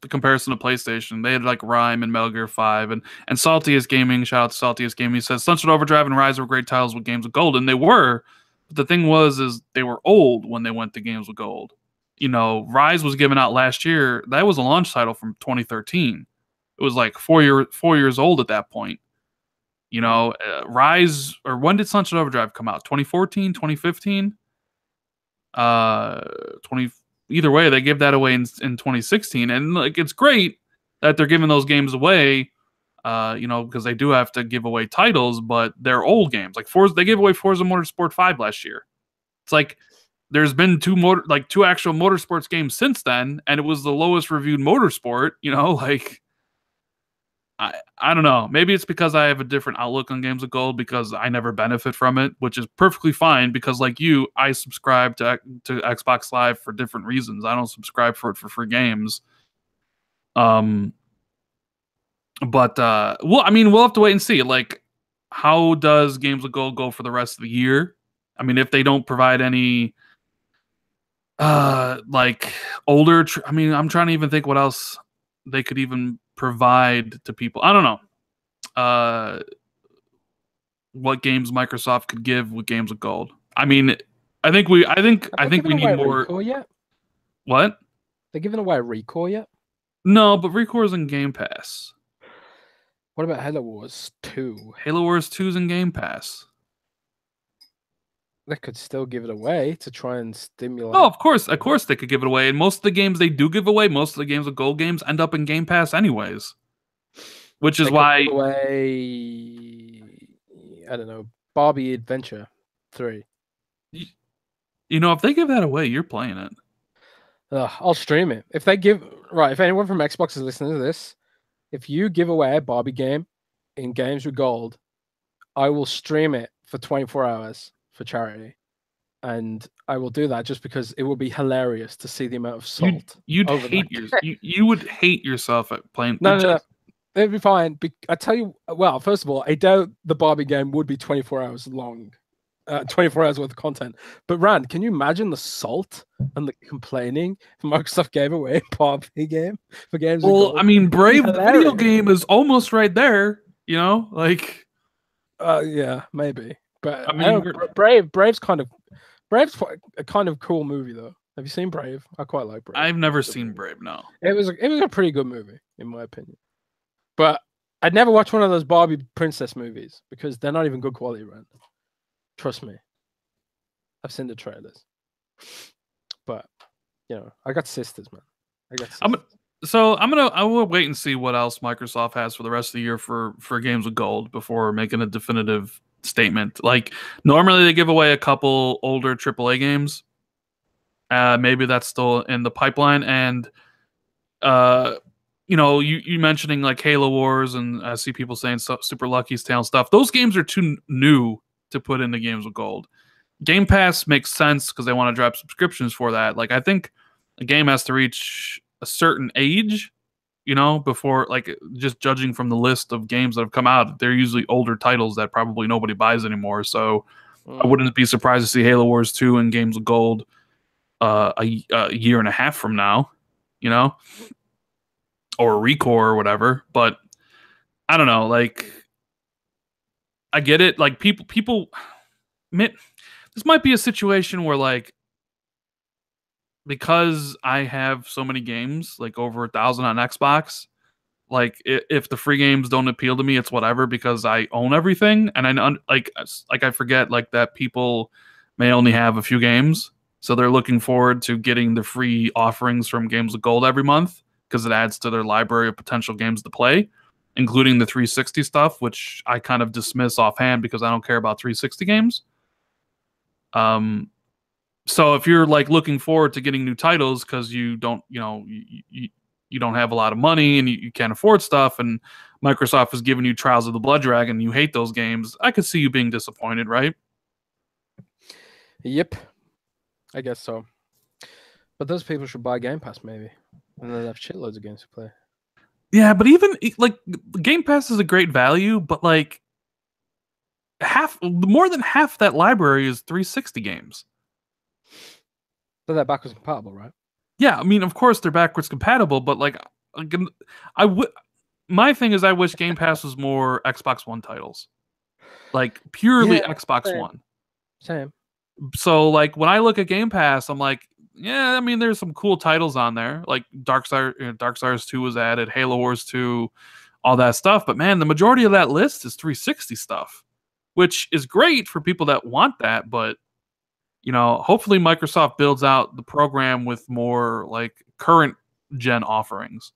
the comparison to PlayStation. They had like Rhyme and Metal Gear 5 and Saltiest Gaming. Shout out to Saltiest Gaming. He says Sunset Overdrive and Rise were great titles with games with gold, and they were. But the thing was, is they were old when they went to games with gold. Rise was given out last year. That was a launch title from 2013. It was like 4 years old at that point. Rise, or when did Sunset Overdrive come out? 2014, 2015, 20. Either way, they gave that away in 2016, and like it's great that they're giving those games away. Because they do have to give away titles, but they're old games. Like Forza, they gave away Forza Motorsport 5 last year. It's like there's been two actual motorsports games since then, and it was the lowest reviewed motorsport. Like I don't know. Maybe it's because I have a different outlook on games of gold because I never benefit from it, which is perfectly fine because like you, I subscribe to Xbox Live for different reasons. I don't subscribe for it for free games. But well, I mean, we'll have to wait and see. Like, how does Games of Gold go for the rest of the year? I mean, if they don't provide any like older I mean, I'm trying to even think what else they could even provide to people. I don't know. What games Microsoft could give with Games of Gold. I mean, I think we need more. Recore yet? What? They're giving away Recore yet? No, but Recore's in Game Pass. What about Halo Wars 2? Halo Wars 2's in Game Pass. They could still give it away to try and stimulate. Oh, of course they could give it away. And most of the games they do give away, most of the games of gold games end up in Game Pass anyways. Which is why give away, I don't know, Barbie Adventure 3. If they give that away, you're playing it. I'll stream it. If anyone from Xbox is listening to this, if you give away a Barbie game in Games with Gold, I will stream it for 24 hours for charity. And I will do that just because it will be hilarious to see the amount of salt. You would hate yourself at playing. No. It'd be fine. I tell you, well, first of all, I doubt the Barbie game would be 24 hours long, 24 hours worth of content. But Rand, can you imagine the salt and the complaining Microsoft gave away a Barbie game for games? Well, I mean, Brave, the video game, is almost right there. Like, yeah, maybe. But I mean, Brave's a kind of cool movie though. Have you seen Brave? I quite like Brave. I've never seen Brave. No, it was a pretty good movie in my opinion. But I'd never watch one of those Barbie princess movies because they're not even good quality, Rand. Trust me. I've seen the trailers. But I got sisters, man. I will wait and see what else Microsoft has for the rest of the year for games with gold before making a definitive statement. Like normally they give away a couple older AAA games. Maybe that's still in the pipeline, and you mentioning like Halo Wars, and I see people saying Super Lucky's Tale and stuff. Those games are too new to put into games with gold. Game Pass makes sense because they want to drive subscriptions for that. Like I think a game has to reach a certain age, before, like, just judging from the list of games that have come out, they're usually older titles that probably nobody buys anymore. So I wouldn't be surprised to see Halo Wars 2 in games with gold a year and a half from now, or Recore or whatever. But I don't know, like, I get it. Like people, this might be a situation where, like, because I have so many games, like over 1,000 on Xbox, like if the free games don't appeal to me, it's whatever because I own everything, and I forget like that people may only have a few games, so they're looking forward to getting the free offerings from Games with Gold every month because it adds to their library of potential games to play. including the 360 stuff, which I kind of dismiss offhand because I don't care about 360 games. So if you're like looking forward to getting new titles because you don't, you don't have a lot of money and you can't afford stuff, and Microsoft is giving you Trials of the Blood Dragon, and you hate those games, I could see you being disappointed, right? Yep, I guess so. But those people should buy Game Pass maybe, and then have shitloads of games to play. Yeah, but even like Game Pass is a great value, but like more than half that library is 360 games. So they're backwards compatible, right? Yeah, I mean, of course they're backwards compatible, but like, my thing is I wish Game Pass was more Xbox One titles, like purely Xbox One. Same. So like when I look at Game Pass, I'm like, yeah, I mean, there's some cool titles on there, like Darksiders 2 was added, Halo Wars 2, all that stuff. But man, the majority of that list is 360 stuff, which is great for people that want that. But hopefully Microsoft builds out the program with more like current gen offerings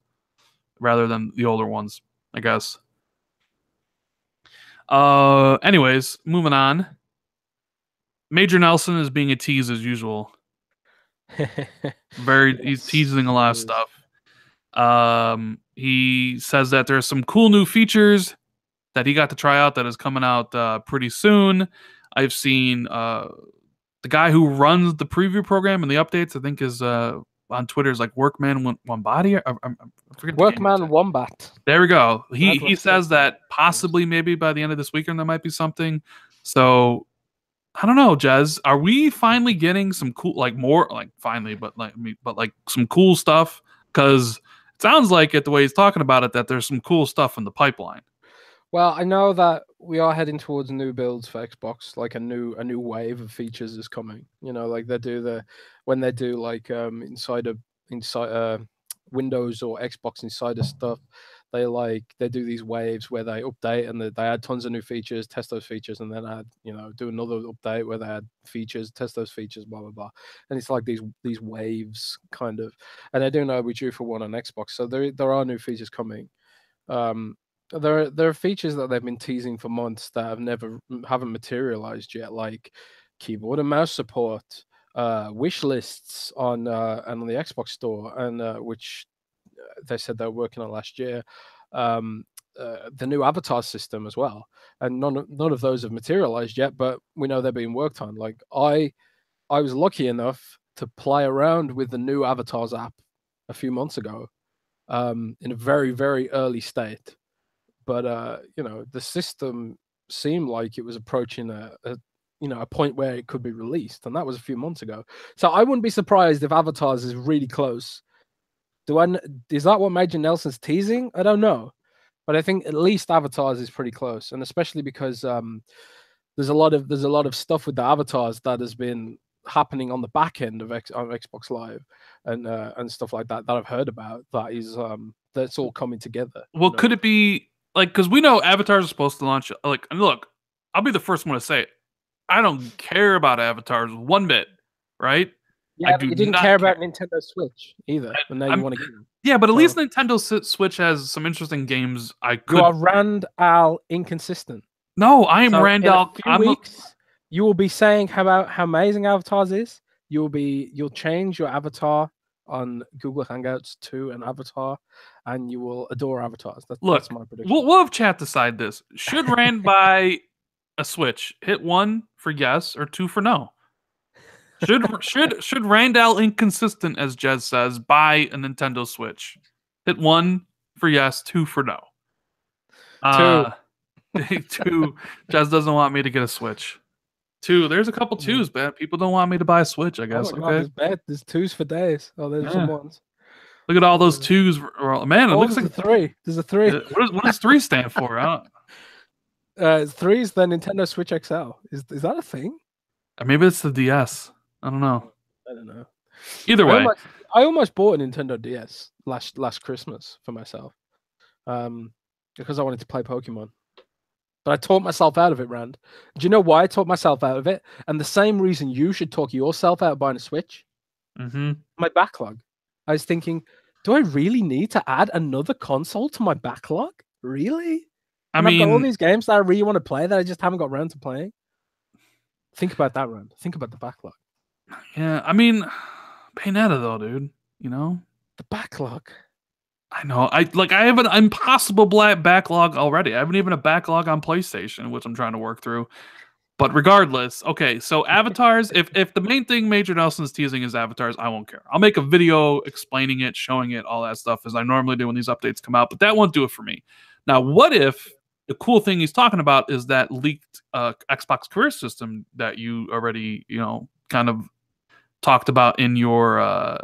rather than the older ones, I guess. Anyways, moving on. Major Nelson is being a tease as usual. He's teasing a lot of stuff. He says that there's some cool new features that he got to try out that is coming out pretty soon. I've seen the guy who runs the preview program and the updates, I think, is on Twitter is like Workman Wombati. Workman Wombat. There we go. He says that possibly maybe by the end of this weekend there might be something. So I don't know, Jez. Are we finally getting some cool, like more, like finally, but like some cool stuff? Because it sounds like it the way he's talking about it that there's some cool stuff in the pipeline. Well, I know that we are heading towards new builds for Xbox. Like a new wave of features is coming. Like when they do like inside Windows or Xbox Insider stuff, they do these waves where they update and they add tons of new features, test those features, and then add do another update where they add features, test those features, blah blah blah. And it's like these waves kind of. And I do know we're due for one on Xbox, so there are new features coming. There are features that they've been teasing for months that haven't materialized yet, like keyboard and mouse support, wish lists on the Xbox Store, and which they said they were working on last year. The new avatar system as well, and none of those have materialized yet, but we know they're being worked on. Like I was lucky enough to play around with the new avatars app a few months ago, in a very very early state. But the system seemed like it was approaching a point where it could be released, and that was a few months ago. So I wouldn't be surprised if Avatars is really close. Is that what Major Nelson's teasing? I don't know, but I think at least Avatars is pretty close, and especially because there's a lot of stuff with the Avatars that has been happening on the back end of Xbox Live and stuff like that I've heard about. That is that's all coming together. Well, could it be? Like, because we know avatars are supposed to launch. Like, and look, I'll be the first one to say it. I don't care about avatars one bit, right? Yeah, but you didn't care about Nintendo Switch either, and now you want to get them. Yeah, but at least Nintendo Switch has some interesting games. You are Rand Al inconsistent. No, I am Rand Al. In a few weeks, you will be saying how amazing Avatars is. You'll change your avatar on Google Hangouts to an avatar, and you will adore avatars. That's my prediction. We'll have chat decide this. Should Rand buy a Switch? Hit 1 for yes or 2 for no. Should Randall Inconsistent, as Jez says, buy a Nintendo Switch? Hit 1 for yes, 2 for no. 2. Jez doesn't want me to get a Switch. 2. There's a couple 2s, man. People don't want me to buy a Switch, I guess. God, there's 2s for days. Oh, there's some ones. Look at all those 2s. Man, it looks like a 3. There's a 3. What does 3 stand for? 3 is the Nintendo Switch XL. Is that a thing? Maybe it's the DS. I don't know. Either way. I almost bought a Nintendo DS last Christmas for myself. Because I wanted to play Pokemon. But I talked myself out of it, Rand. Do you know why I talked myself out of it? And the same reason you should talk yourself out of buying a Switch? Mm-hmm. My backlog. I was thinking, do I really need to add another console to my backlog? Really? I And I've got all mean, these games that I really want to play that I just haven't got around to playing. Think about that, Rand. Think about the backlog. yeah, I mean, Bayonetta though, dude. You know, The backlog. I know. I have an impossible backlog already. I haven't even a backlog on PlayStation, which I'm trying to work through. But regardless, okay, so avatars, if the main thing Major Nelson's teasing is avatars, I won't care. I'll make a video explaining it, showing it, all that stuff, as I normally do when these updates come out, but that won't do it for me. Now, what if the cool thing he's talking about is that leaked Xbox career system that you already, kind of talked about in your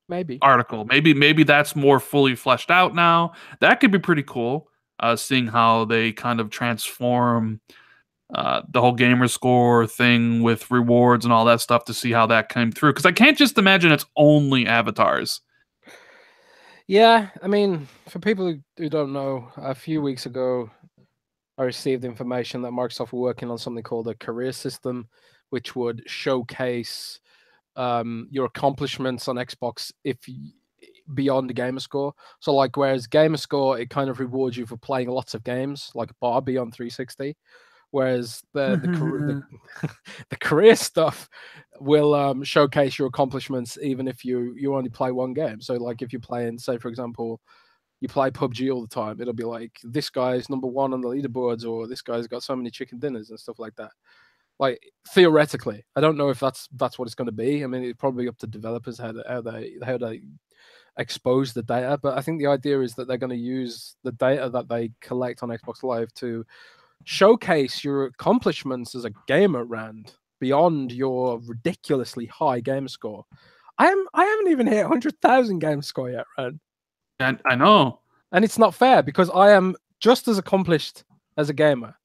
Maybe. article. Maybe that's more fully fleshed out now. That could be pretty cool, seeing how they kind of transform the whole gamer score thing with rewards and all that stuff to see how that came through. Because I can't just imagine it's only avatars. Yeah, I mean, for people who don't know, a few weeks ago, I received information that Microsoft were working on something called a career system, which would showcase your accomplishments on Xbox beyond the gamer score. So, like, whereas gamer score, it kind of rewards you for playing lots of games, like Barbie on 360. Whereas the career stuff will showcase your accomplishments even if you only play one game. So like if you're playing, say for example, you play PUBG all the time, it'll be like this guy's #1 on the leaderboards, or this guy's got so many chicken dinners and stuff like that. Like theoretically, I don't know if that's what it's going to be. I mean, it's probably up to developers how they expose the data, but I think the idea is that they're going to use the data that they collect on Xbox Live to showcase your accomplishments as a gamer, Rand, beyond your ridiculously high game score. I haven't even hit 100,000 game score yet, Rand. I know. And it's not fair because I am just as accomplished as a gamer,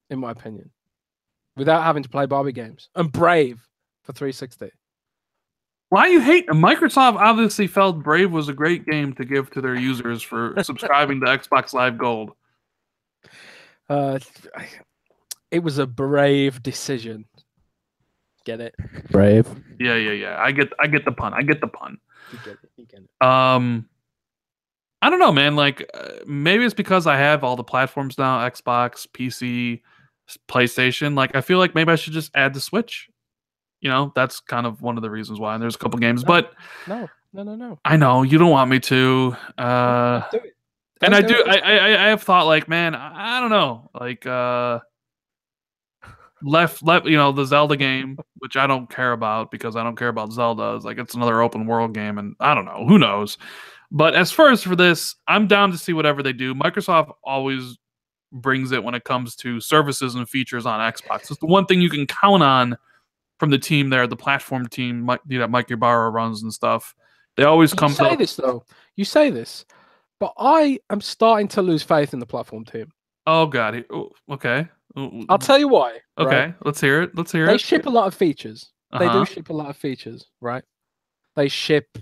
in my opinion, without having to play Barbie games. And Brave for 360. Why you hate Microsoft? Obviously felt Brave was a great game to give to their users for subscribing to Xbox Live Gold. It was a brave decision. Get it? Brave. Yeah. I get the pun. You get it. I don't know, man. Like maybe it's because I have all the platforms now: Xbox, PC, PlayStation. Like I feel like maybe I should just add the Switch. That's kind of one of the reasons why. And there's a couple games, but no. I know you don't want me to. Do it. And I do. I have thought like, man, I don't know, like left. The Zelda game, which I don't care about because I don't care about Zelda. It's like it's another open world game, and I don't know, who knows. But as far as for this, I'm down to see whatever they do. Microsoft always brings it when it comes to services and features on Xbox. It's the one thing you can count on from the team there, the platform team that Mike Ybarra runs and stuff. They always come to. You say this though. You say this. But I am starting to lose faith in the platform team. Oh, God. Okay. I'll tell you why. Okay. Right? Let's hear it. They ship a lot of features. They Uh-huh. do ship a lot of features, right? They shipped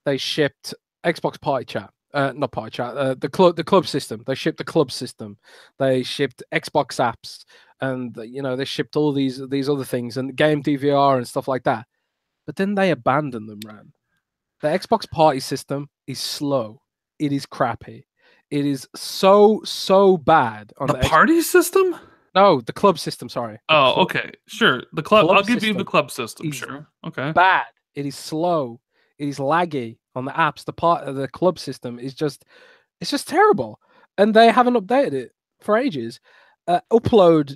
Xbox Party Chat. Not Party Chat. The club system. They shipped the club system. They shipped Xbox apps. And, they shipped all these other things and game DVR and stuff like that. But then they abandoned them, Ran. The Xbox Party system is slow. It is crappy. It is so bad on the party system. No, the club system. Sorry. Okay, sure. The club. I'll give you the club system. Sure. Okay. Bad. It is slow. It is laggy on the apps. The club system is it's just terrible, and they haven't updated it for ages. Upload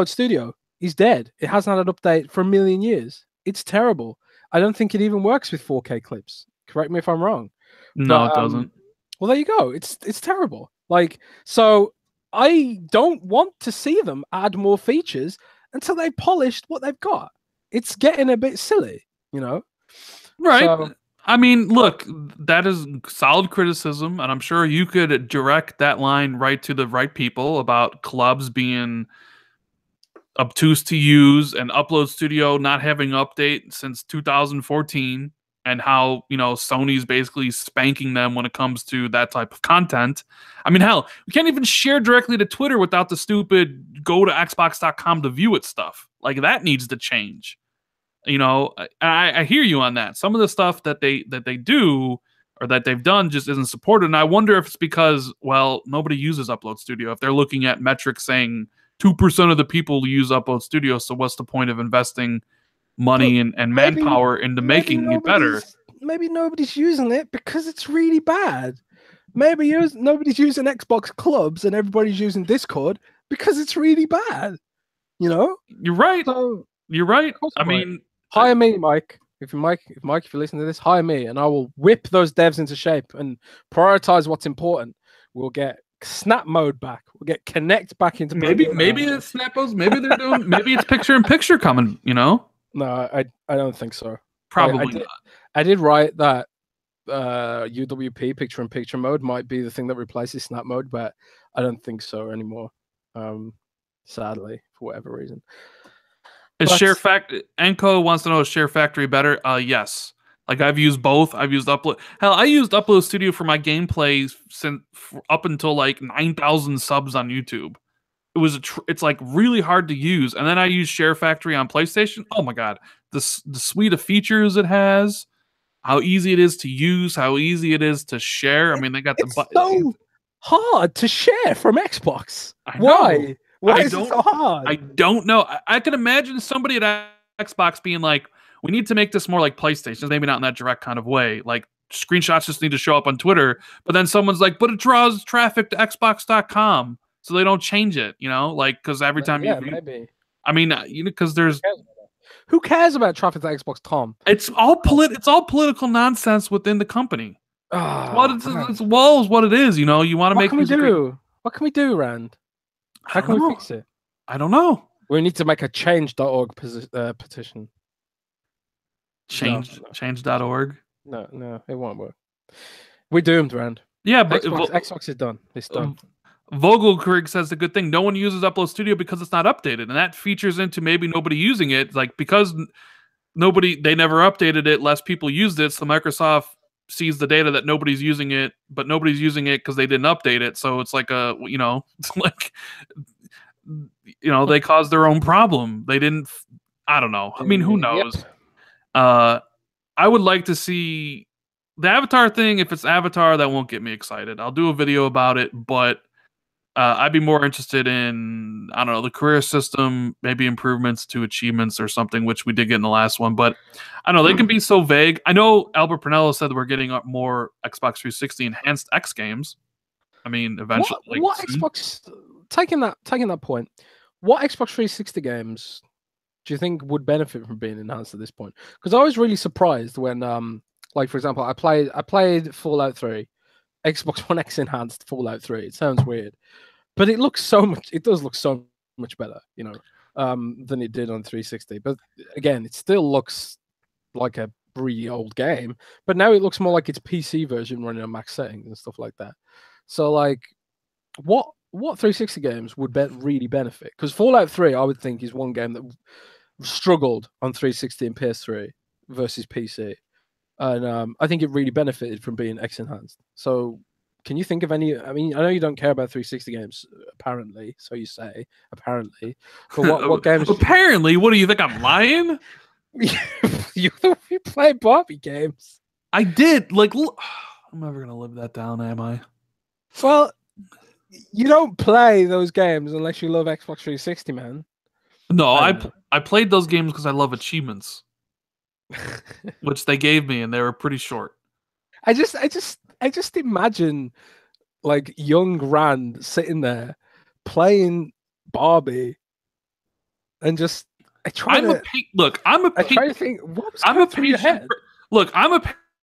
Studio is dead. It hasn't had an update for a million years. It's terrible. I don't think it even works with 4K clips. Correct me if I'm wrong. No, it doesn't. Well, there you go. It's terrible. Like, so I don't want to see them add more features until they've polished what they've got. It's getting a bit silly, Right. So, I mean, look, that is solid criticism, and I'm sure you could direct that line right to the right people about clubs being obtuse to use and Upload Studio not having update since 2014. And how, Sony's basically spanking them when it comes to that type of content. I mean, hell, we can't even share directly to Twitter without the stupid go to Xbox.com to view it stuff. Like, that needs to change. I hear you on that. Some of the stuff that they do or that they've done just isn't supported. And I wonder if it's because, well, nobody uses Upload Studio. If they're looking at metrics saying 2% of the people use Upload Studio, so what's the point of investing money and manpower into making it better? Maybe nobody's using it because it's really bad. Maybe nobody's using Xbox clubs and everybody's using Discord because it's really bad. You know? You're right. So, you're right. I mean, hire me, Mike. If you're listening to this, hire me, and I will whip those devs into shape and prioritize what's important. We'll get snap mode back. We'll get connect back into maybe it's Snappos. Maybe they're doing. Maybe it's picture-in-picture coming. You know? No, I don't think so. Probably not. I did write that UWP picture-in-picture mode might be the thing that replaces snap mode, but I don't think so anymore. Sadly, for whatever reason. Share Factory. Enco wants to know, is Share Factory better? Yes. Like, I've used both. I've used Upload. Hell, I used Upload Studio for my gameplay since up until like 9,000 subs on YouTube. It was it's like really hard to use. And then I used Share Factory on PlayStation. Oh my god, the suite of features it has, how easy it is to use, how easy it is to share. I mean, they got the button. So hard to share from Xbox. Why? Why is it so hard? I don't know. I can imagine somebody at Xbox being like, we need to make this more like PlayStation, maybe not in that direct kind of way. Like, screenshots just need to show up on Twitter. But then someone's like, but it draws traffic to Xbox.com. So they don't change it, you know? Like, because every time maybe. I mean, you know, because there's... Who cares about traffic to Xbox, Tom? It's all political nonsense within the company. It's what it is, you know? You want to make... What can we do, Rand? How can we fix it? I don't know. We need to make a change.org petition. Change.org? No, it won't work. We're doomed, Rand. Yeah, but Xbox is done. It's done. Vogelkrieg says the good thing. No one uses Upload Studio because it's not updated, and that features into maybe nobody using it. Like, because they never updated it, less people used it, so Microsoft sees the data that nobody's using it, but nobody's using it because they didn't update it. So it's like it's like, they caused their own problem. They didn't. I don't know. I mean, who knows? Yep. I would like to see the Avatar thing. If it's Avatar, that won't get me excited. I'll do a video about it, but I'd be more interested in, I don't know, the career system, maybe improvements to achievements or something, which we did get in the last one. But I don't know, they can be so vague. I know Albert Pernello said that we're getting up more Xbox 360 enhanced X games. I mean, eventually. What Xbox, taking that point, what Xbox 360 games do you think would benefit from being enhanced at this point? Because I was really surprised when, like, for example, I played Fallout 3. Xbox One X enhanced Fallout 3. It sounds weird, but it does look so much better, than it did on 360. But again, it still looks like a really old game, but now it looks more like its PC version running on max settings and stuff like that. So, like, what 360 games would really benefit? Because Fallout 3, I would think, is one game that struggled on 360 and PS3 versus PC. And I think it really benefited from being X enhanced. So, can you think of any? I mean, I know you don't care about 360 games, apparently. So you say, apparently. But what games? Apparently, what do you think? I'm lying? You play Barbie games. I did. Like, I'm never gonna live that down, am I? Well, you don't play those games unless you love Xbox 360, man. No, I played those games because I love achievements. Which they gave me, and they were pretty short. I just imagine, like, young Rand sitting there playing Barbie, and just I'm a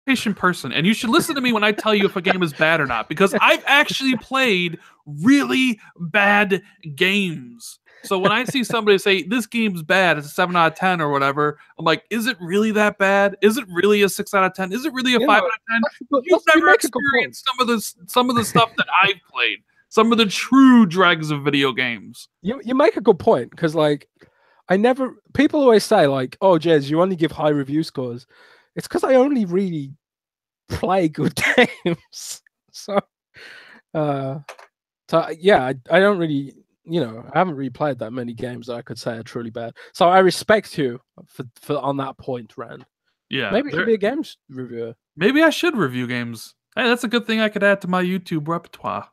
patient person, and you should listen to me when I tell you if a game is bad or not, because I've actually played really bad games. So when I see somebody say this game's bad, it's a 7 out of 10 or whatever, I'm like, is it really that bad? Is it really a 6 out of 10? Is it really a 5 out of 10? You've never experienced some of the stuff that I've played, some of the true dregs of video games. You make a good point, because, like, people always say, like, oh, Jez, you only give high review scores. It's because I only really play good games. So yeah, I don't really. I haven't really played that many games that I could say are truly bad. So I respect you for on that point, Rand. Yeah, Maybe you should be a games reviewer. maybe I should review games. Hey, that's a good thing I could add to my YouTube repertoire.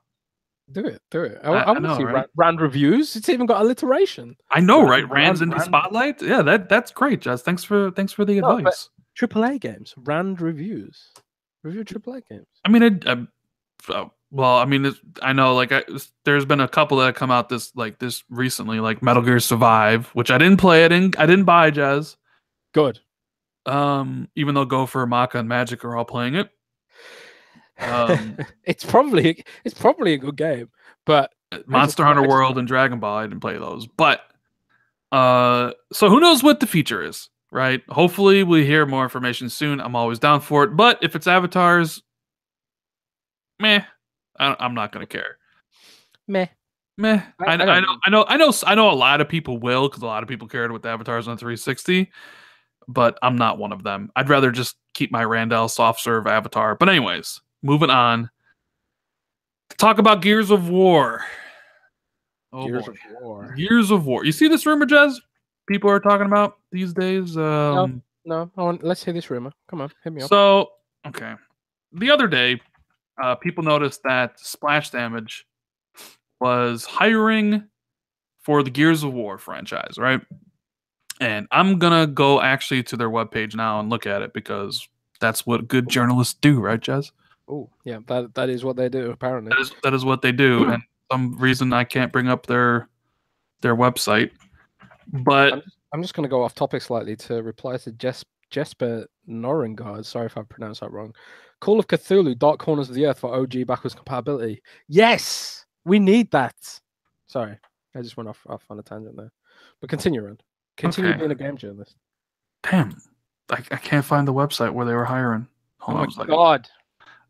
Do it, do it. I I want to know, see right? Rand reviews. It's even got alliteration. I know, right? Rand's in the Rand. spotlight. Yeah, that's great, Jess. Thanks for the No, but advice. AAA games. Rand reviews. Review AAA games. I mean, well, I mean, I know, like, there's been a couple that have come out this recently, like Metal Gear Survive, which I didn't play. I didn't buy, Jazz. Good. Even though Gopher, Maka, and Magic are all playing it. It's probably a good game, but Monster Hunter World and Dragon Ball, I didn't play those. But so who knows what the feature is, right? Hopefully we hear more information soon. I'm always down for it. But if it's avatars, meh, I'm not gonna care. Meh. I know a lot of people will, because a lot of people cared with the avatars on 360, but I'm not one of them. I'd rather just keep my Randall soft serve avatar. But anyways, moving on. Talk about Gears of War. Oh, Gears of War. Gears of War. You see this rumor, Jez? People are talking about these days. No. Let's hear this rumor. Come on, hit me up. So, okay. The other day, people noticed that Splash Damage was hiring for the Gears of War franchise, right? And I'm gonna go actually to their webpage now and look at it, because that's what good journalists do, right, Jez? Oh, yeah, that is what they do, apparently. That is what they do, and some reason I can't bring up their website. But I'm just gonna go off topic slightly to reply to Jesper Norengard. Sorry if I pronounced that wrong. Call of Cthulhu: Dark Corners of the Earth for OG backwards compatibility. Yes, we need that. Sorry, I just went off on a tangent there. But continue, Rand. Continue being a game journalist. Damn, I can't find the website where they were hiring. Hold on, my God.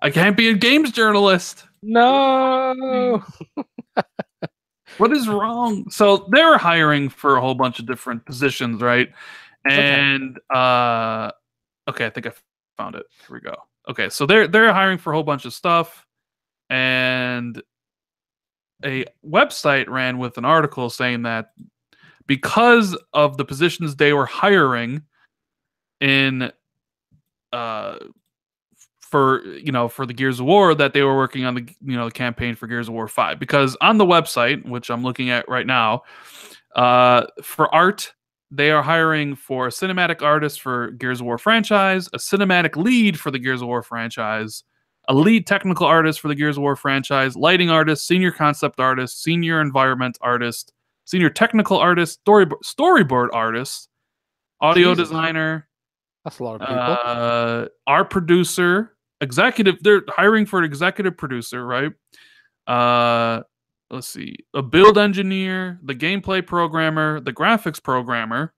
I can't be a games journalist. No. What is wrong? So they were hiring for a whole bunch of different positions, right? And okay, I think I found it. Here we go. Okay, so they're hiring for a whole bunch of stuff, and a website ran with an article saying that because of the positions they were hiring in for the Gears of War, that they were working on the campaign for Gears of War 5. Because on the website, which I'm looking at right now, for art, they are hiring for a cinematic artist for Gears of War franchise, a cinematic lead for the Gears of War franchise, a lead technical artist for the Gears of War franchise, lighting artist, senior concept artist, senior environment artist, senior technical artist, storyboard artist, audio designer. That's a lot of people. Art producer, executive. They're hiring for an executive producer, right? Let's see, a build engineer, the gameplay programmer, the graphics programmer,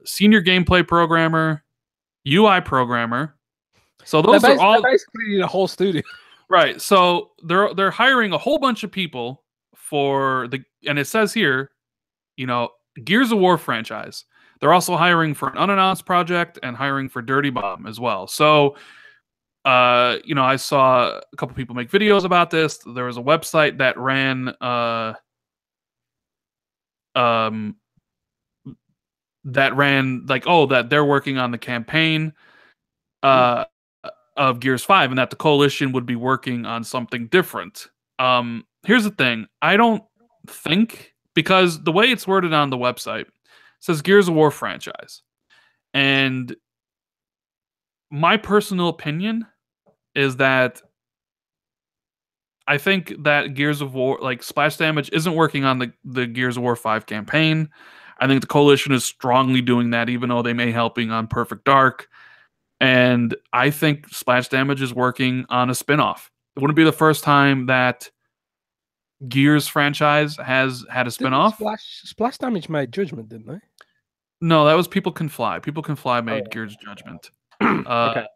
senior gameplay programmer, UI programmer. So those are all basically the whole studio, right? So they're hiring a whole bunch of people for and it says here, Gears of War franchise. They're also hiring for an unannounced project and hiring for Dirty Bomb as well. So, I saw a couple people make videos about this. There was a website that ran that they're working on the campaign of Gears 5, and that the coalition would be working on something different. Here's the thing. I don't think, because the way it's worded on the website, says Gears of War franchise. And my personal opinion is that I think that Gears of War, like Splash Damage, isn't working on the Gears of War 5 campaign. I think the Coalition is strongly doing that, even though they may helping on Perfect Dark. And I think Splash Damage is working on a spinoff. It wouldn't be the first time that Gears franchise has had a spinoff. Splash Damage made Judgment, didn't they? No, that was People Can Fly. People Can Fly made Gears Judgment. Okay.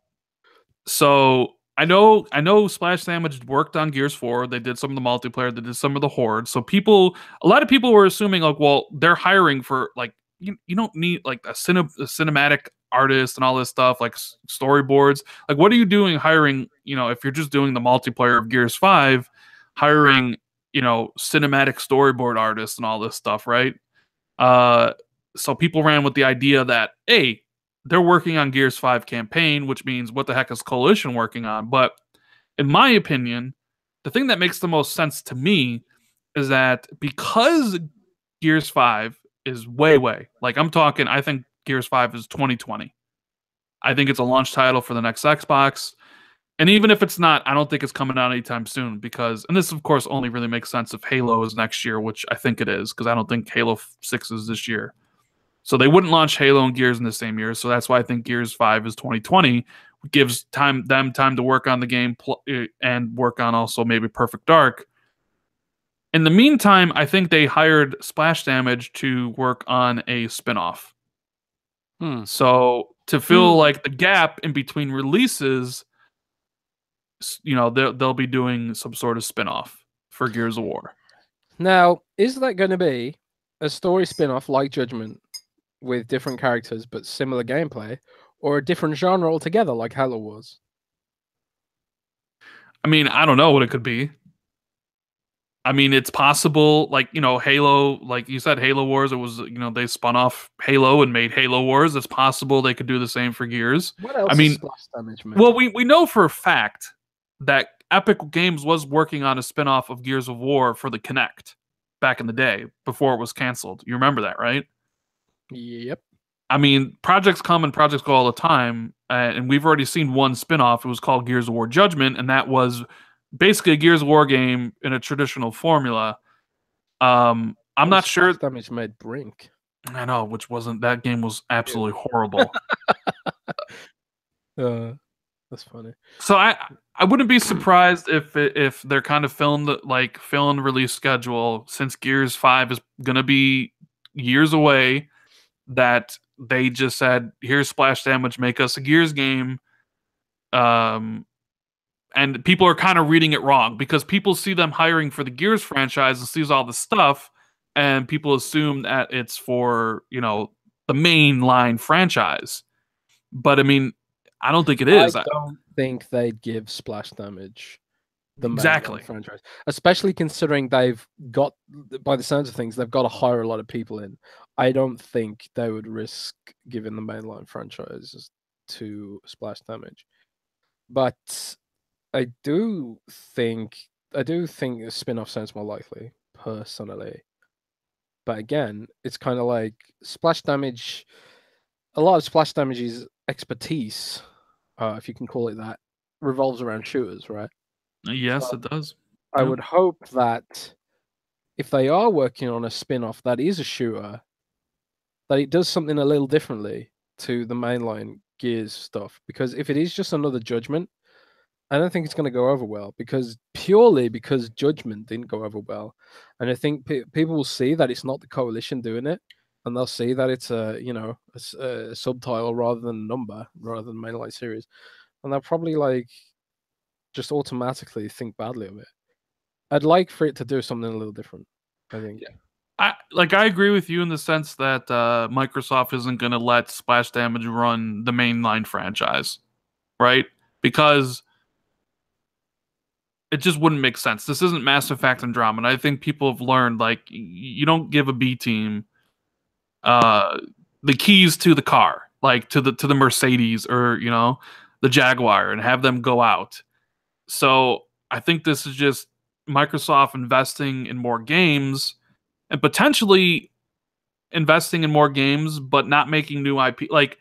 So I know Splash Damage worked on Gears 4. They did some of the multiplayer. They did some of the Horde. So a lot of people were assuming, like, well, they're hiring for, like, you don't need like a cinematic artist and all this stuff, like storyboards. Like, what are you doing hiring, if you're just doing the multiplayer of Gears 5, hiring, cinematic storyboard artists and all this stuff, right? So people ran with the idea that, hey, they're working on Gears 5 campaign, which means what the heck is Coalition working on? But in my opinion, the thing that makes the most sense to me is that because Gears 5 is way, like I'm talking, I think Gears 5 is 2020. I think it's a launch title for the next Xbox. And even if it's not, I don't think it's coming out anytime soon because, and this of course only really makes sense if Halo is next year, which I think it is, because I don't think Halo 6 is this year. So they wouldn't launch Halo and Gears in the same year. So that's why I think Gears 5 is 2020. Gives them time to work on the game and work on also maybe Perfect Dark. In the meantime, I think they hired Splash Damage to work on a spinoff. So to fill like the gap in between releases, you know, they'll be doing some sort of spinoff for Gears of War. Now, is that going to be a story spinoff like Judgment with different characters but similar gameplay, or a different genre altogether like Halo was? I mean, I don't know what it could be. I mean, it's possible, like, you know, Halo, like you said, Halo Wars, it was, you know, they spun off Halo and made Halo Wars. It's possible they could do the same for Gears. What else I mean, is Splash Damage, man? well, we know for a fact that Epic Games was working on a spinoff of Gears of War for the Kinect back in the day before it was canceled. You remember that, right? Yep. I mean, projects come and projects go all the time, and we've already seen one spinoff. It was called Gears of War Judgment, and that was basically a Gears of War game in a traditional formula. I'm not sure. Damage made Brink. I know, which wasn't, that game was absolutely horrible. That's funny. So I wouldn't be surprised if they're kind of filling the release schedule, since Gears 5 is gonna be years away, that they just said, here's Splash Damage, make us a Gears game. And people are kind of reading it wrong because people see them hiring for the Gears franchise and sees all the stuff, and people assume that it's for, you know, the main line franchise. But I mean, I don't think it is. I don't think they'd give Splash Damage the main exactly franchise, especially considering they've got, by the sounds of things, they've got to hire a lot of people in. I don't think they would risk giving the mainline franchise to Splash Damage. But I do think a spin-off sounds more likely, personally. But again, it's kind of like Splash Damage. A lot of Splash Damage's expertise, if you can call it that, revolves around shooters, right? Yes, so it does. I would hope that if they are working on a spin-off that is a shooter, that it does something a little differently to the mainline Gears stuff. Because if it is just another Judgment, I don't think it's going to go over well, purely because Judgment didn't go over well. And I think people will see that it's not the Coalition doing it, and they'll see that it's a, you know, a subtitle rather than a number, rather than mainline series. And they'll probably like just automatically think badly of it. I'd like for it to do something a little different, I think. Yeah. I agree with you in the sense that Microsoft isn't going to let Splash Damage run the mainline franchise, right? Because it just wouldn't make sense. This isn't Mass Effect Andromeda. I think people have learned, like, you don't give a B team the keys to the car, like to the Mercedes or, you know, the Jaguar, and have them go out. So I think this is just Microsoft investing in more games and potentially investing in more games, but not making new IP. Like,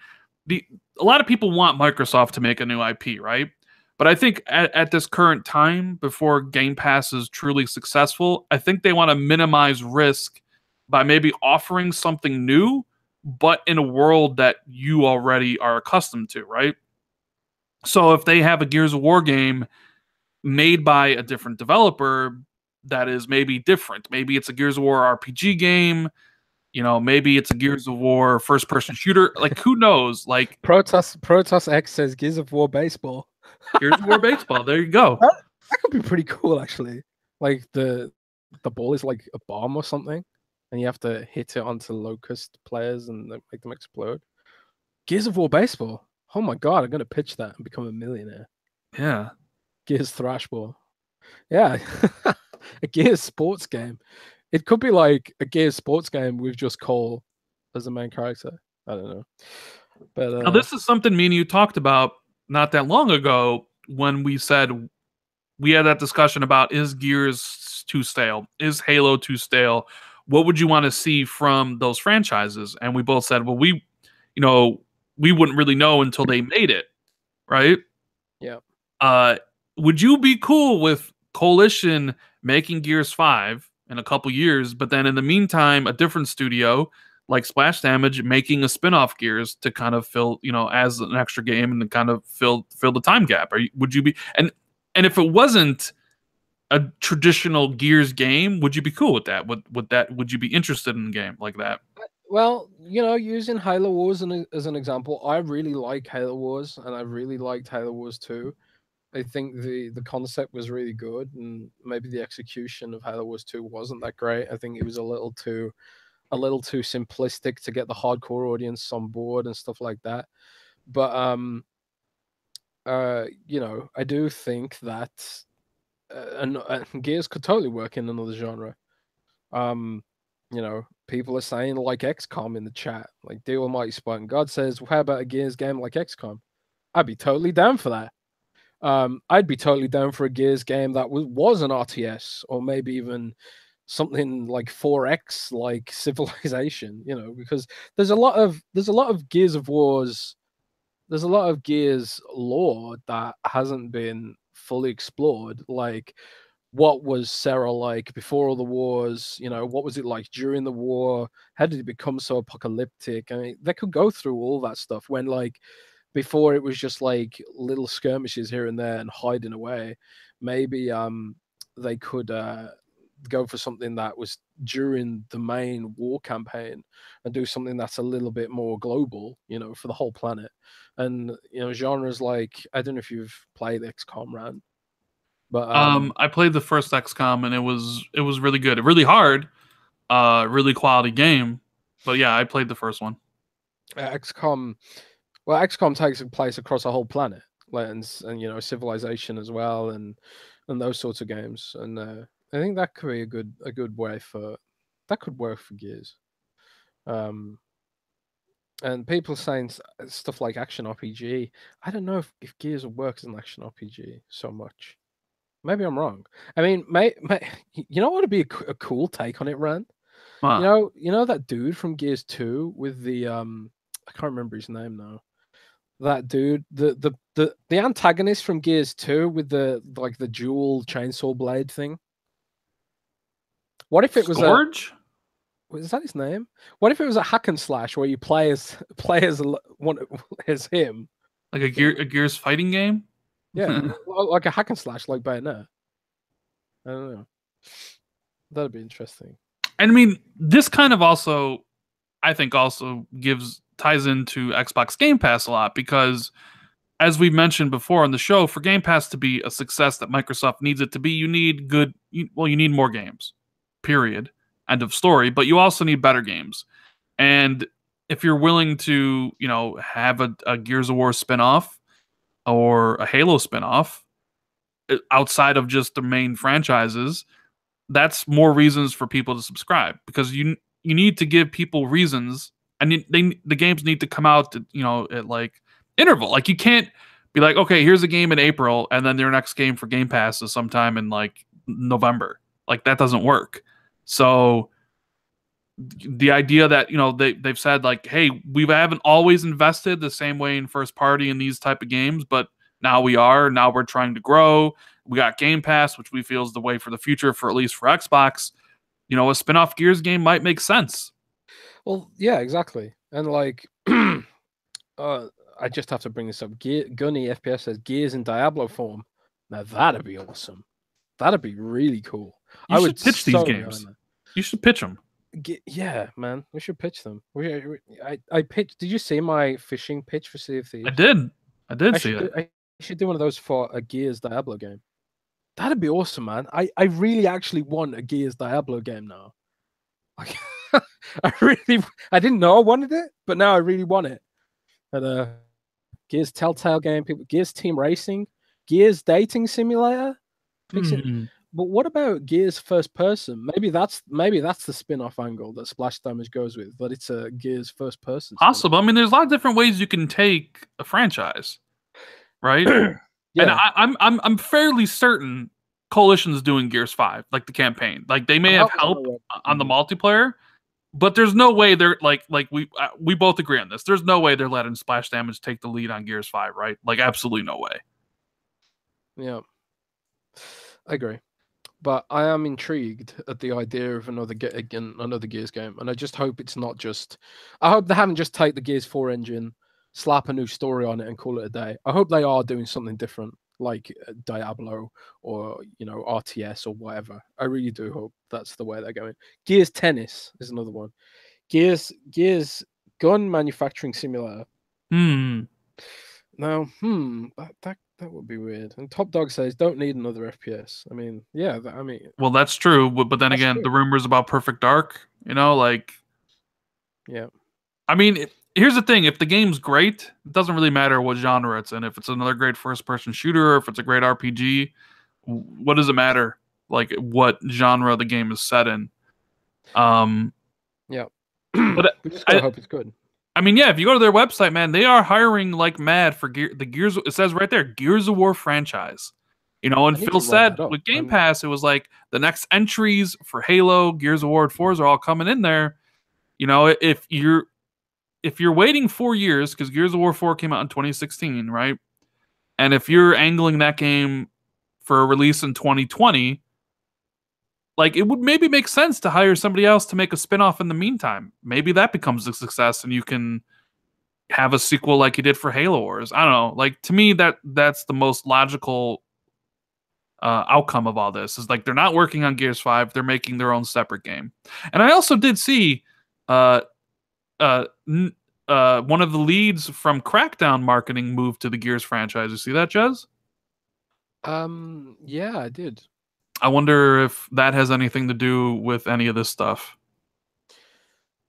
a lot of people want Microsoft to make a new IP, right? But I think at this current time, before Game Pass is truly successful, I think they want to minimize risk by maybe offering something new, but in a world that you already are accustomed to, right? So if they have a Gears of War game made by a different developer that is maybe different, maybe it's a Gears of War RPG game, you know, maybe it's a Gears of War first-person shooter, like, who knows? Like, Protoss X says Gears of War baseball. Gears of War baseball. There you go. That could be pretty cool, actually. Like the ball is like a bomb or something, and you have to hit it onto Locust players and make them explode. Gears of War baseball. Oh my god, I'm gonna pitch that and become a millionaire. Yeah. Gears Thrashball. Yeah. A Gears sports game. It could be like a Gears sports game with just Cole as the main character. I don't know. But Now, this is something me and you talked about not that long ago when we said we had that discussion about, is Gears too stale? Is Halo too stale? What would you want to see from those franchises? And we both said, well, we wouldn't really know until they made it, right? yeah. Would you be cool with Coalition making Gears 5 in a couple years, but then in the meantime, a different studio like Splash Damage making a spin-off Gears to kind of fill, as an extra game and to kind of fill the time gap? Would you be, and if it wasn't a traditional Gears game, would you be cool with that? Would you be interested in a game like that? Well, using Halo Wars as an example, I really like Halo Wars, and I really liked Halo Wars 2. I think the concept was really good, and maybe the execution of Halo Wars 2 wasn't that great. I think it was a little too simplistic to get the hardcore audience on board and stuff like that. But I do think that and Gears could totally work in another genre. People are saying like XCOM in the chat, like Deal Almighty Spartan God says, how about a Gears game like XCOM? I'd be totally down for that. I'd be totally down for a Gears game that was an RTS, or maybe even something like 4X, like Civilization. Because there's a lot of Gears of Wars. There's a lot of Gears lore that hasn't been fully explored. Like, what was Sarah like before all the wars? What was it like during the war? How did it become so apocalyptic? I mean, they could go through all that stuff when, like, before it was just like little skirmishes here and there and hiding away. Maybe they could go for something that was during the main war campaign and do something that's a little bit more global, for the whole planet. And genres like, I don't know if you've played XCOM, Ran, but I played the first XCOM and it was really good, really hard, really quality game. But yeah, I played the first one. XCOM. Well, XCOM takes place across a whole planet, and civilization as well, and those sorts of games. And I think that could be a good way that could work for Gears. And people saying stuff like action RPG. I don't know if Gears will work as an action RPG so much. Maybe I'm wrong. I mean, you know what would be a cool take on it, Rand? Huh. You know that dude from Gears 2 with the I can't remember his name now. That dude, the antagonist from Gears 2 with the dual chainsaw blade thing. What if it was Scourge? is that his name? What if it was a hack and slash where you play as him? Like a Gears fighting game? Yeah, like a hack and slash like Bayonetta. I don't know. That'd be interesting. And I mean, this kind of also, I think, also ties into Xbox Game Pass a lot, because as we mentioned before on the show, for Game Pass to be a success that Microsoft needs it to be, you need you need more games. Period. End of story. But you also need better games. And if you're willing to, have a Gears of War spinoff or a Halo spinoff outside of just the main franchises, that's more reasons for people to subscribe, because you need to give people reasons, and the games need to come out to, at like interval. Like, you can't be like, okay, here's a game in April and then their next game for Game Pass is sometime in like November. Like, that doesn't work. So the idea that they've said like, hey, we haven't always invested the same way in first party in these type of games, but now we're trying to grow. We got Game Pass, which we feel is the way for the future, for at least for Xbox. A spin-off Gears game might make sense. Well, yeah, exactly. And like I just have to bring this up. Gunny FPS says Gears in Diablo form. Now that'd be awesome. That'd be really cool. I would pitch these games. You should pitch them. Yeah, man, we should pitch them. I pitched. Did you see my fishing pitch for Sea of Thieves? I did see it. I should do one of those for a Gears Diablo game. That'd be awesome, man. I really actually want a Gears Diablo game now. Like, I didn't know I wanted it, but now I really want it. And Gears Telltale game, Gears Team Racing, Gears Dating Simulator. But what about Gears first person? Maybe that's the spin-off angle that Splash Damage goes with, but it's a Gears first person spin-off. Possible. I mean, there's a lot of different ways you can take a franchise, right? And Yeah, I'm fairly certain Coalition's doing Gears 5, like the campaign. Like they may I'm have hoping help on the Mhm. multiplayer, but there's no way they're like we both agree on this. There's no way they're letting Splash Damage take the lead on Gears 5, right? Like absolutely no way. Yeah, I agree. But I am intrigued at the idea of another Gears game, and I just hope it's not just. I hope they haven't just take the Gears 4 engine, slap a new story on it, and call it a day. I hope they are doing something different, like Diablo or RTS or whatever. I really do hope that's the way they're going. Gears Tennis is another one. Gears Gun Manufacturing Simulator. Hmm. Now, that would be weird. And Top Dog says don't need another FPS. I mean, yeah, I mean Well, that's true, but then that's again, true. the rumors about Perfect Dark, like Yeah. I mean, here's the thing: if the game's great, it doesn't really matter what genre it's in. If it's another great first-person shooter, or if it's a great RPG, what does it matter? Like what genre the game is set in? Um, Yeah. but We just gotta I, hope it's good. I mean, yeah, if you go to their website, man, they are hiring like mad for the Gears. It says right there, Gears of War franchise. I And need Phil to load said that up. with Game Pass, it was like the next entries for Halo, Gears of War 4s are all coming in there. If you're waiting 4 years because Gears of War 4 came out in 2016, right? And if you're angling that game for a release in 2020, like it would maybe make sense to hire somebody else to make a spin-off in the meantime. Maybe that becomes a success and you can have a sequel like you did for Halo Wars. I don't know. Like to me, that's the most logical outcome of all this. Is like they're not working on Gears 5; they're making their own separate game. And I also did see uh, uh, one of the leads from Crackdown marketing moved to the Gears franchise. You see that, Jez? Yeah, I did. I wonder if that has anything to do with any of this stuff,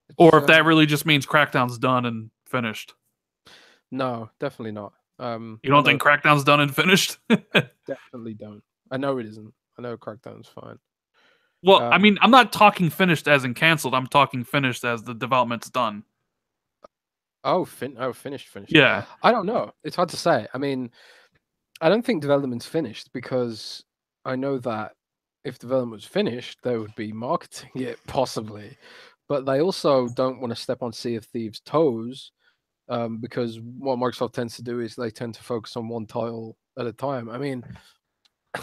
It's or if that really just means Crackdown's done and finished. no, definitely not. You I don't know think Crackdown's done and finished? definitely don't. I know it isn't. I know Crackdown's fine. Well, I Um, mean, I'm not talking finished as in canceled. I'm talking finished as the development's done. finished. Yeah. I don't know. It's hard to say. I mean, I don't think development's finished because I know that if development was finished, they would be marketing it possibly, but they also don't want to step on Sea of Thieves' toes, because what Microsoft tends to do is they tend to focus on one title at a time. I mean,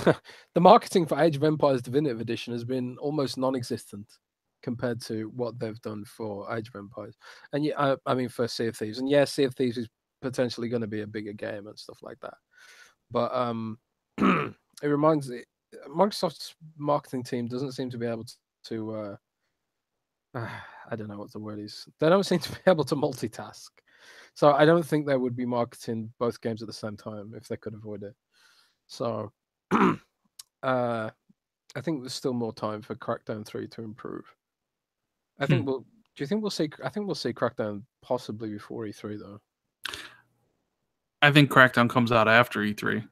the marketing for Age of Empires Definitive Edition has been almost non-existent compared to what they've done for Age of Empires, and yeah, I mean for Sea of Thieves, and yeah, Sea of Thieves is potentially going to be a bigger game and stuff like that. But it reminds me, Microsoft's marketing team doesn't seem to be able to I don't know what the word is. They don't seem to be able to multitask. So I don't think they would be marketing both games at the same time if they could avoid it. So I think there's still more time for Crackdown 3 to improve. I think Hmm. we'll do you think we'll see I think we'll see Crackdown possibly before E3 though. I think Crackdown comes out after E3. Do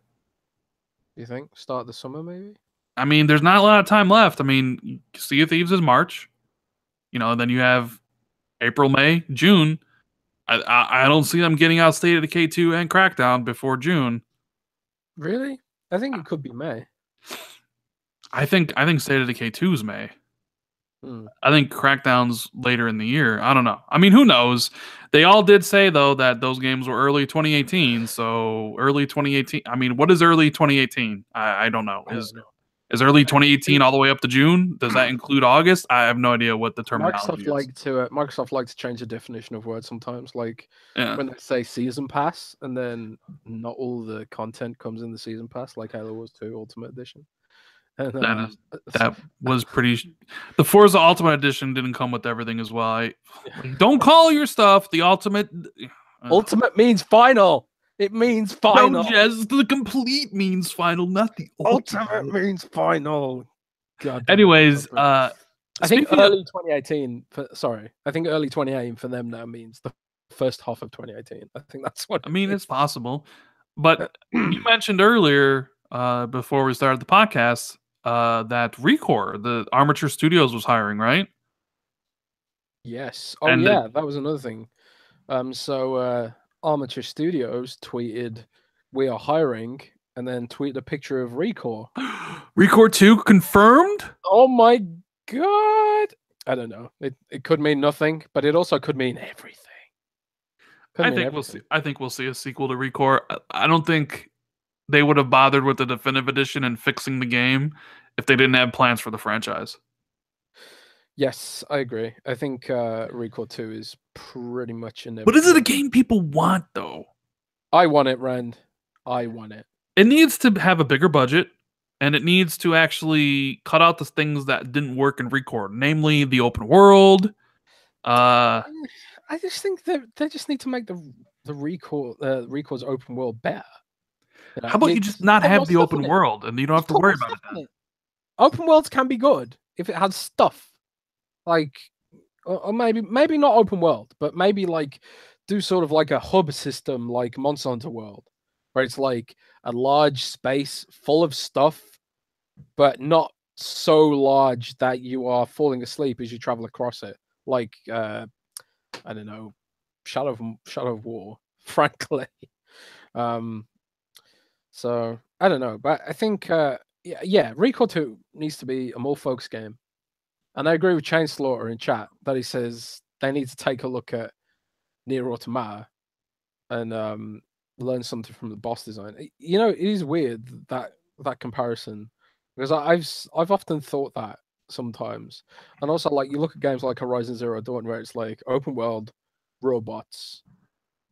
you think? Start of the summer maybe? I mean, there's not a lot of time left. I mean, Sea of Thieves is March. And then you have April, May, June. I don't see them getting out State of Decay 2 and Crackdown before June. Really? I think it could be May. I think State of Decay 2 is May. Hmm. I think Crackdown's later in the year. I don't know. I mean, who knows? They all did say though that those games were early 2018. So early 2018. I mean, what is early 2018? I don't know. I don't know. Is early I 2018 think all the way up to June? Does that include August? I have no idea what the terminology is. Microsoft like to change the definition of words sometimes. Like Yeah, when they say season pass, and then not all the content comes in the season pass, like Halo Wars 2 Ultimate Edition. And that was pretty. The Forza Ultimate Edition didn't come with everything as well. Don't call your stuff the Ultimate. Ultimate means final. It means final. No, Jez, the complete means final, not the Ultimate means final. God. Anyways, I think speaking early 2018. I think early 2018 for them now means the first half of 2018. I think that's what. I mean, it's possible, but you mentioned earlier before we started the podcast that Recore, the Armature Studios, was hiring, right? Yes. Oh And yeah, that was another thing. Armature Studios tweeted, "We are hiring," and then tweeted a picture of Recore. Recore 2 confirmed? Oh my god! I don't know. It could mean nothing, but it also could mean everything. Could I mean think we'll see. everything. I think we'll see a sequel to Recore. I don't think they would have bothered with the definitive edition and fixing the game if they didn't have plans for the franchise. Yes, I agree. I think Recore 2 is pretty much But is it a inevitable. game people want though? I want it, Rand. I want it. It needs to have a bigger budget, and it needs to actually cut out the things that didn't work in Recore, namely the open world. I just think they just need to make the Recore's open world better. You know, How about you just not put more have the stuff open in it. world and you don't have Just to put worry more about it stuff in then? it. Open worlds can be good if it has stuff like, or maybe not open world, but maybe like do sort of like a hub system like Monster Hunter World, where it's like a large space full of stuff, but not so large that you are falling asleep as you travel across it. Like I don't know, Shadow of War, frankly. Um, so I don't know, but I think yeah, Recore 2 needs to be a more focused game. And I agree with Chain Slaughter in chat that he says they need to take a look at Near Automata and learn something from the boss design. You know, it is weird that comparison because I've often thought that sometimes, and also like you look at games like Horizon Zero Dawn where it's like open world, robots,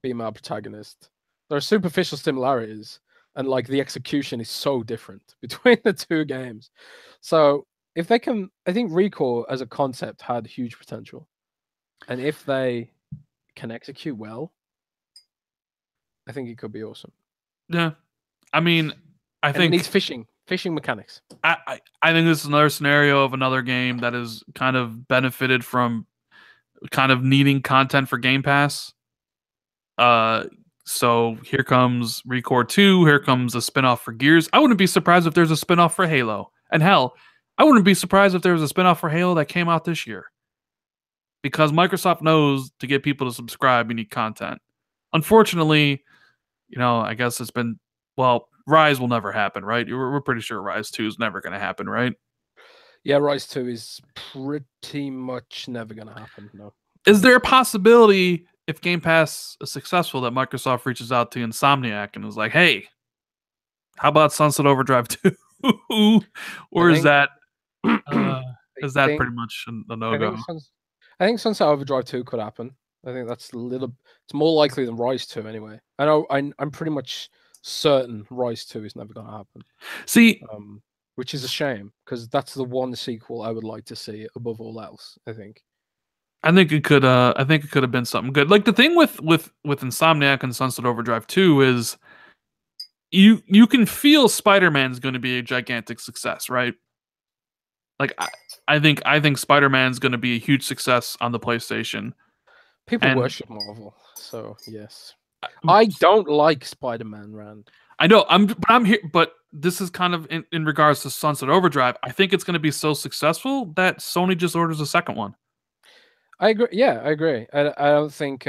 female protagonist. There are superficial similarities, and like the execution is so different between the two games. So if they can, I think Recore as a concept had huge potential, and if they can execute well, I think it could be awesome. Yeah. I mean, I And it needs think fishing mechanics. I think this is another scenario of another game that has kind of benefited from kind of needing content for Game Pass. Uh, so here comes Recore 2, here comes a spinoff for Gears. I wouldn't be surprised if there's a spinoff for Halo. And hell, I wouldn't be surprised if there was a spinoff for Halo that came out this year. Because Microsoft knows to get people to subscribe, you need content. Unfortunately, I guess it's been, well, Rise will never happen, right? We're pretty sure Rise 2 is never going to happen, right? Yeah, Rise 2 is pretty much never going to happen. No. Is there a possibility if Game Pass is successful that Microsoft reaches out to Insomniac and is like, "Hey, how about Sunset Overdrive 2?" Or is that pretty much a no-go? I think Sunset Overdrive 2 could happen. I think that's it's more likely than Rise 2 anyway. I know I'm pretty much certain Rise 2 is never going to happen. See, which is a shame because that's the one sequel I would like to see above all else, I think. I think it could have been something good. Like the thing with Insomniac and Sunset Overdrive 2 is you can feel Spider-Man's going to be a gigantic success, right? Like I think Spider-Man's going to be a huge success on the PlayStation. People worship Marvel, so yes. I don't like Spider-Man, Rand. I know, I'm here, but this is kind of in regards to Sunset Overdrive. I think it's going to be so successful that Sony just orders a second one. I agree. Yeah, I agree. I don't think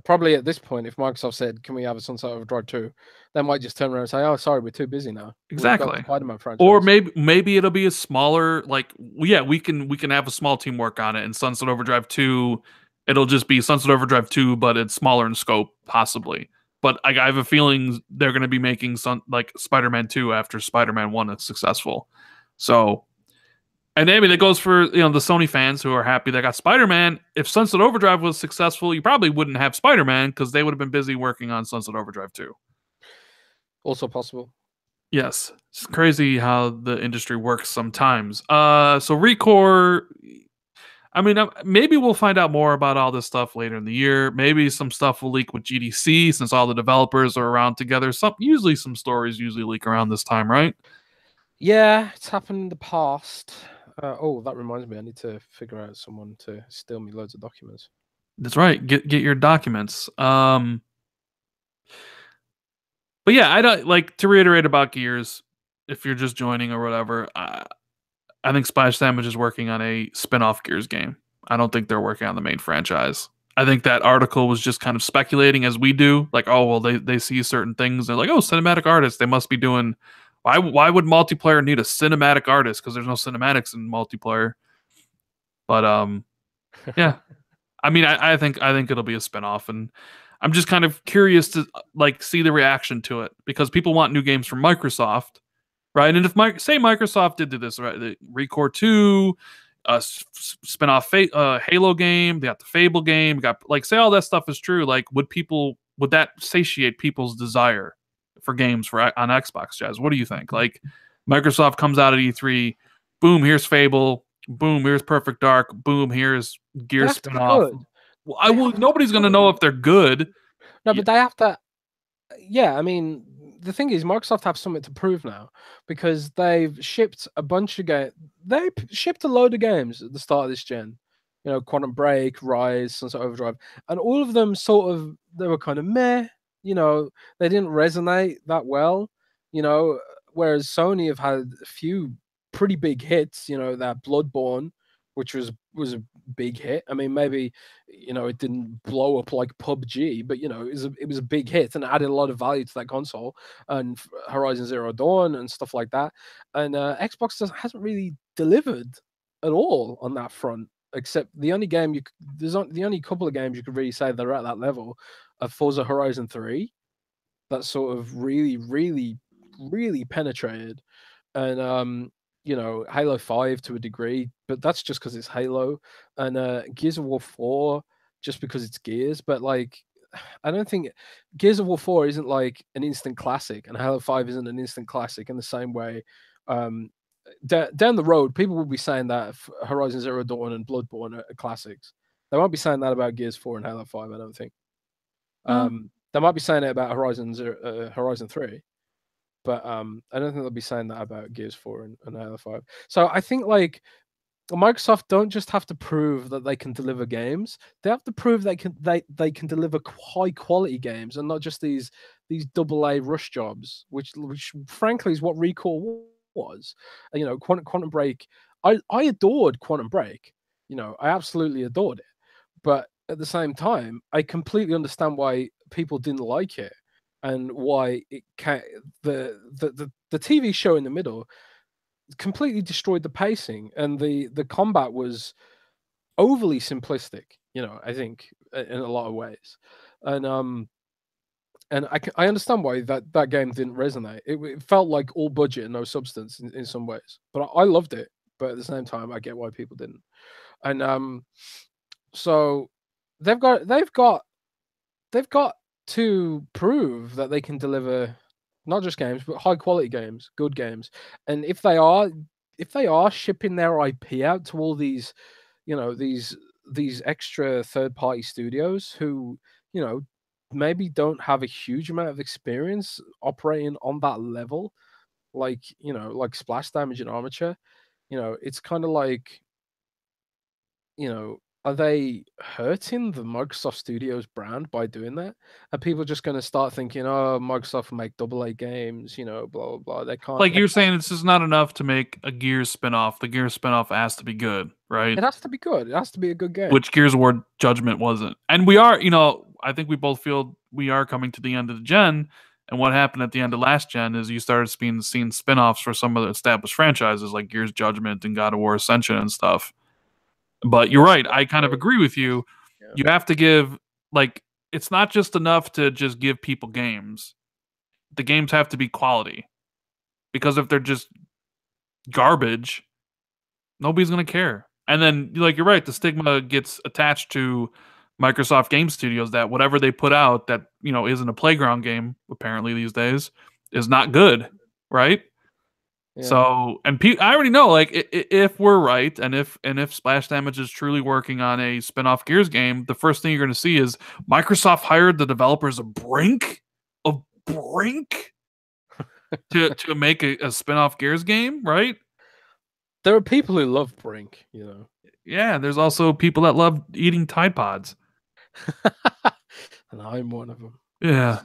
probably at this point, if Microsoft said, "Can we have a Sunset Overdrive 2?" they might just turn around and say, "Oh, sorry, we're too busy now." Exactly. Spider-Man franchise. Or maybe it'll be a smaller, like, yeah, we can have a small team work on it. And Sunset Overdrive 2, it'll just be Sunset Overdrive 2, but it's smaller in scope, possibly. But I have a feeling they're going to be making like Spider-Man 2 after Spider-Man 1 is successful. So, and maybe that goes for the Sony fans who are happy they got Spider-Man. If Sunset Overdrive was successful, you probably wouldn't have Spider-Man because they would have been busy working on Sunset Overdrive 2. Also possible. Yes, it's crazy how the industry works sometimes. So Recore, I mean, maybe we'll find out more about all this stuff later in the year. Maybe some stuff will leak with GDC since all the developers are around together. Usually some stories leak around this time, right? Yeah, it's happened in the past. Oh, that reminds me, I need to figure out someone to steal me loads of documents. That's right. Get your documents. But yeah, I don't like to reiterate about Gears. if you're just joining or whatever, I think Splash Damage is working on a spin-off Gears game. I don't think they're working on the main franchise. I think that article was just kind of speculating as we do, like, oh well, they see certain things, they're like, oh, cinematic artists, they must be doing. Why would multiplayer need a cinematic artist? Because there's no cinematics in multiplayer. But yeah, I mean, I think it'll be a spinoff, and I'm just kind of curious to like see the reaction to it because people want new games from Microsoft, right? And if say Microsoft did do this, right, the Recore 2, spin-off Halo game, they got the Fable game, got like say all that stuff is true, like would that satiate people's desire for games for on Xbox, Jazz? What do you think? Like Microsoft comes out at E3, boom, here's Fable, boom, here's Perfect Dark, boom, here's Gears spin-off. Well, nobody's gonna know if they're good. No, but they have to. Yeah, I mean, the thing is, Microsoft have something to prove now because they've shipped a bunch of games. They shipped a load of games at the start of this gen. You know, Quantum Break, Rise, Sunset Overdrive, and all of them they were kind of meh. You know, they didn't resonate that well. You know, whereas Sony have had a few pretty big hits. You know, that Bloodborne, which was a big hit. I mean, maybe it didn't blow up like PUBG, but it was a big hit and it added a lot of value to that console and Horizon Zero Dawn and stuff like that. And Xbox hasn't really delivered at all on that front, except the only game the only couple of games you could really say that are at that level of Forza Horizon 3 that sort of really, really, really penetrated. And Halo 5 to a degree, but that's just because it's Halo, and Gears of War 4 just because it's Gears. But like, I don't think Gears of War 4 isn't like an instant classic, and Halo 5 isn't an instant classic in the same way. Down the road, people will be saying that Horizon Zero Dawn and Bloodborne are classics. They won't be saying that about Gears 4 and Halo 5, I don't think. They might be saying it about Horizon 3. But I don't think they'll be saying that about Gears 4 and Halo 5. So I think like Microsoft don't just have to prove that they can deliver games; they have to prove they can deliver high quality games and not just these AA rush jobs, which frankly is what Recall was. Quantum Break. I adored Quantum Break. I absolutely adored it, but at the same time, I completely understand why people didn't like it. And why the TV show in the middle completely destroyed the pacing, and the combat was overly simplistic. I think in a lot of ways, and I understand why that game didn't resonate. It felt like all budget and no substance in some ways, but I loved it. But at the same time, I get why people didn't. And so they've got to prove that they can deliver not just games but high quality games, good games. And if they are shipping their IP out to all these these extra third party studios who maybe don't have a huge amount of experience operating on that level, like Splash Damage and Armature, it's kind of like are they hurting the Microsoft Studios brand by doing that? Are people just going to start thinking, "Oh, Microsoft will make AA games," blah blah blah? They can't. Like you're saying, it's just not enough to make a Gears spinoff. The Gears spinoff has to be good, right? It has to be good. It has to be a good game. Which Gears of War Judgment wasn't. And we are, I think we both feel we are coming to the end of the gen. And what happened at the end of last gen is you started seeing spinoffs for some of the established franchises like Gears Judgment and God of War Ascension and stuff. But you're right. I kind of agree with you. Yeah. You have to give, like, it's not just enough to just give people games. The games have to be quality. Because if they're just garbage, nobody's going to care. And then, like, you're right, the stigma gets attached to Microsoft Game Studios that whatever they put out that, isn't a playground game, apparently these days, is not good, right? Yeah. So, and I already know, like, if we're right, and if Splash Damage is truly working on a spin-off Gears game, the first thing you're going to see is Microsoft hired the developers of Brink to make a spin-off Gears game, right? There are people who love Brink, Yeah, there's also people that love eating Tide Pods. And I'm one of them. Yeah.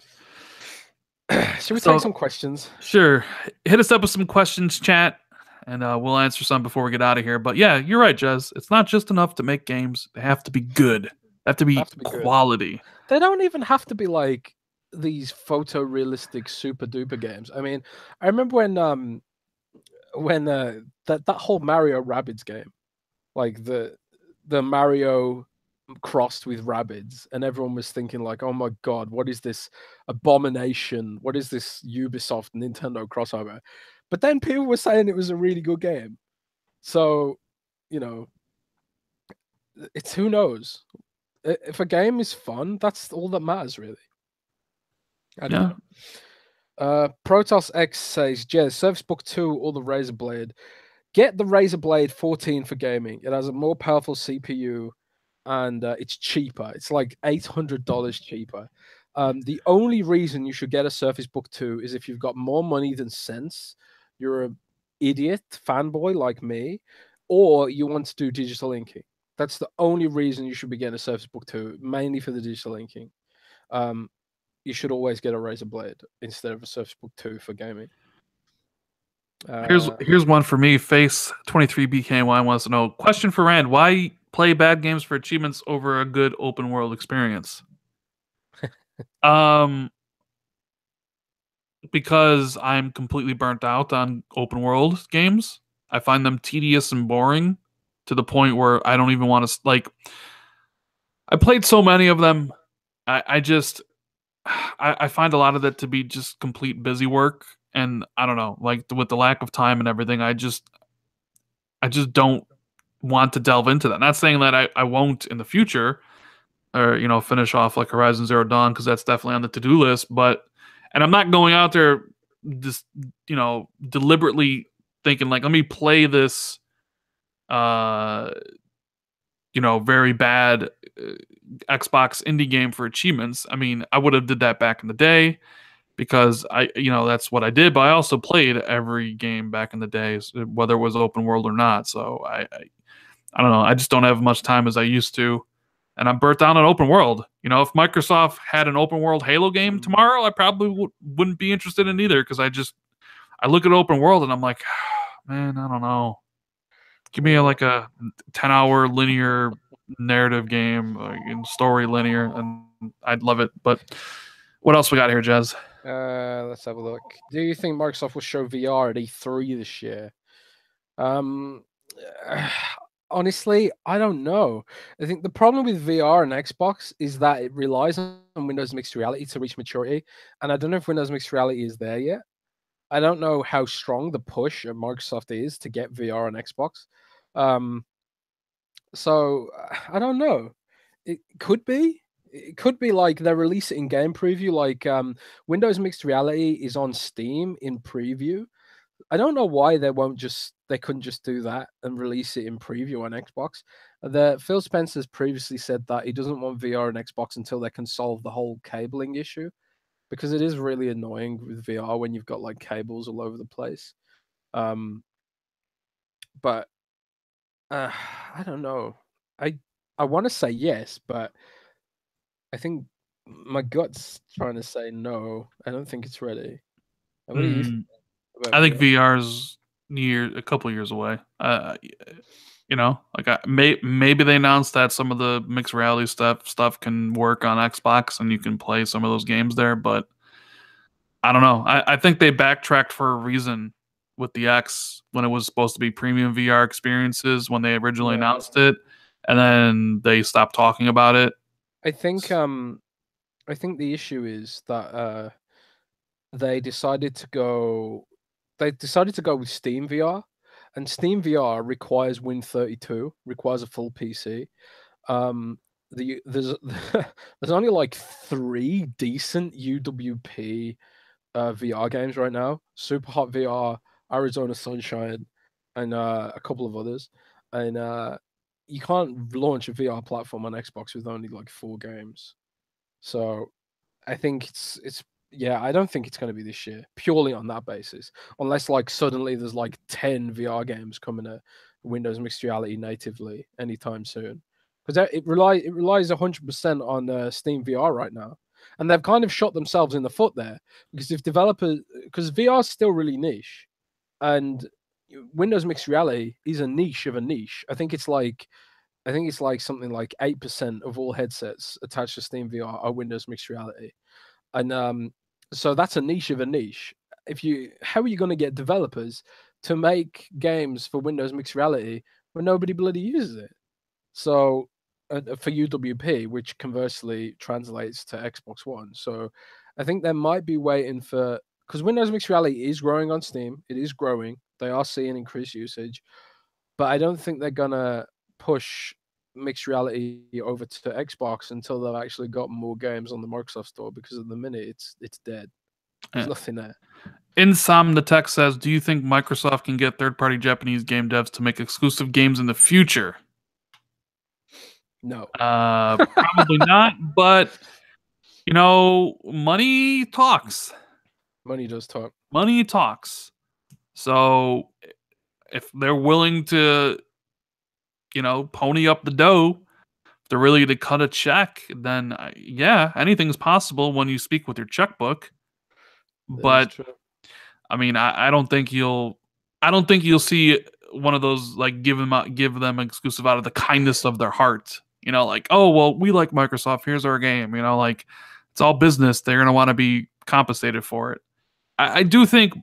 Should we take So some questions? sure, hit us up with some questions, chat, and we'll answer some before we get out of here. But yeah, you're right, Jez. It's not just enough to make games; they have to be good. They have to They be have to be good. quality. They don't even have to be like these photorealistic super duper games. I mean, I remember when that whole Mario Rabbids game, like the Mario crossed with Rabbids, and everyone was thinking like, oh my god, what is this abomination? What is this Ubisoft Nintendo crossover? But then people were saying it was a really good game. So, you know, it's who knows. If a game is fun, that's all that matters, really. I don't Yeah. know. Protoss X says, Jez, Service Book 2 or the Razer Blade. Get the Razer Blade 14 for gaming. It has a more powerful CPU and it's cheaper. It's like $800 cheaper. The only reason you should get a Surface Book 2 is if you've got more money than sense, you're an idiot fanboy like me, or you want to do digital inking. That's the only reason you should be getting a Surface Book 2, mainly for the digital inking. You should always get a Razer Blade instead of a Surface Book 2 for gaming. Here's one for me. Face 23BKY wants to know. Question for Rand: why play bad games for achievements over a good open world experience? Because I'm completely burnt out on open world games. I find them tedious and boring to the point where I don't even want to like. I played so many of them. I just I find a lot of that to be just complete busy work, and I don't know, like with the lack of time and everything, I just don't want to delve into that. Not saying that I won't in the future, or finish off like Horizon Zero Dawn, because that's definitely on the to-do list. But and I'm not going out there just deliberately thinking like, let me play this very bad Xbox indie game for achievements. I mean, I would have did that back in the day because that's what I did, but I also played every game back in the day, whether it was open world or not. So I don't know. I just don't have as much time as I used to, and I'm burnt down on open world. If Microsoft had an open world Halo game tomorrow, I probably wouldn't be interested in either, because I look at open world and I'm like, man, I don't know. Give me like a 10-hour linear narrative game, in story linear, and I'd love it. But what else we got here, Jez? Let's have a look. Do you think Microsoft will show VR at E3 this year? Honestly, I don't know. I think the problem with VR and Xbox is that it relies on Windows Mixed Reality to reach maturity, and I don't know if Windows Mixed Reality is there yet. I don't know how strong the push at Microsoft is to get VR on Xbox. So I don't know. It could be. It could be like they release it in game preview. Like Windows Mixed Reality is on Steam in preview. I don't know why they couldn't just do that and release it in preview on Xbox. Phil Spencer's previously said that he doesn't want VR on Xbox until they can solve the whole cabling issue, because it is really annoying with VR when you've got like cables all over the place. But I don't know. I want to say yes, but I think my gut's trying to say no. I don't think it's ready. What do you think about I think VR? VR's a couple years away. Maybe they announced that some of the mixed reality stuff can work on Xbox and you can play some of those games there, but I don't know. I think they backtracked for a reason with the X, when it was supposed to be premium VR experiences when they originally announced it, and then they stopped talking about it. I think the issue is that they decided to go with Steam VR, and Steam VR requires Win32, requires a full PC. There's there's only like 3 decent UWP VR games right now: Super Hot VR, Arizona Sunshine, and a couple of others. And you can't launch a VR platform on Xbox with only like 4 games. So I think it's yeah, I don't think it's going to be this year purely on that basis, unless like suddenly there's like 10 VR games coming to Windows Mixed Reality natively anytime soon, because it relies 100% on Steam VR right now. And they've kind of shot themselves in the foot there, because if developers, because VR is still really niche, and Windows mixed reality is a niche of a niche. I think it's like something like 8% of all headsets attached to Steam VR are Windows mixed reality, and so that's a niche of a niche. How are you going to get developers to make games for Windows mixed reality when nobody bloody uses it? So for UWP, which conversely translates to Xbox One. So I think they might be waiting for, because Windows mixed reality is growing on Steam. It is growing. They are seeing increased usage, but I don't think they're gonna push mixed reality over to Xbox until they've actually got more games on the Microsoft Store, because at the minute it's dead. There's nothing there. Insom the Tech says, do you think Microsoft can get third-party Japanese game devs to make exclusive games in the future? No. Probably not, but money talks. Money does talk. Money talks. So if they're willing to, pony up the dough, if they're really to cut a check, then yeah, anything's possible when you speak with your checkbook. But I mean, I don't think you'll see one of those like give them exclusive out of the kindness of their heart. Like, oh well, we like Microsoft. Here's our game. Like it's all business. They're gonna want to be compensated for it. I do think.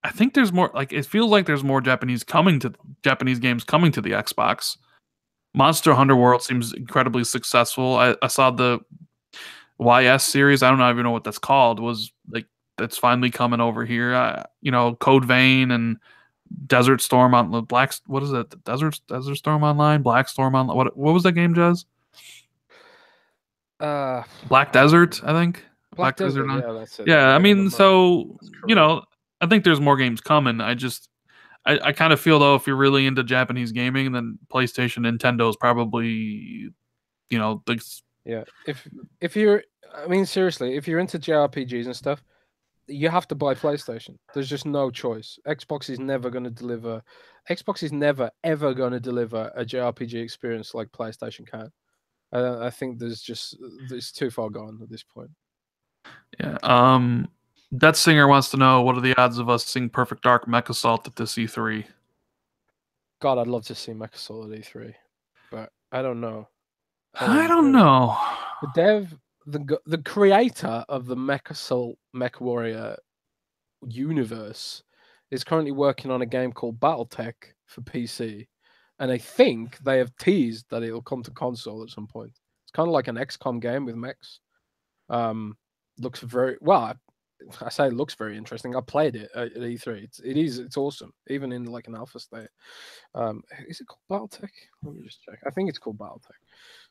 I think there's more. Like it feels like there's more Japanese games coming to the Xbox. Monster Hunter World seems incredibly successful. I saw the YS series. I don't even know what that's called. Was like that's finally coming over here. Code Vein and Desert Storm on the Black. What is it? Desert Storm Online, Black Storm Online. What was that game, Jez? Black Desert, I think. Black Desert. Yeah, that's it. Yeah, I mean, so I think there's more games coming. I kind of feel though, if you're really into Japanese gaming, then PlayStation, Nintendo is probably, yeah. If you're, I mean, seriously, if you're into JRPGs and stuff, you have to buy PlayStation. There's just no choice. Xbox is never going to deliver. Xbox is never ever going to deliver a JRPG experience like PlayStation can. I think it's too far gone at this point. Yeah. That singer wants to know, what are the odds of us seeing Perfect Dark Mech Assault at this E3? God, I'd love to see Mech Assault at E3, but I don't know. I don't know. The creator of the Mech Assault Mech Warrior universe is currently working on a game called BattleTech for PC, and I think they have teased that it'll come to console at some point. It's kind of like an XCOM game with mechs. Looks very well. I say it looks very interesting. I played it at E3. It's awesome, even in like an alpha state. Is it called BattleTech? Let me just check. I think it's called BattleTech.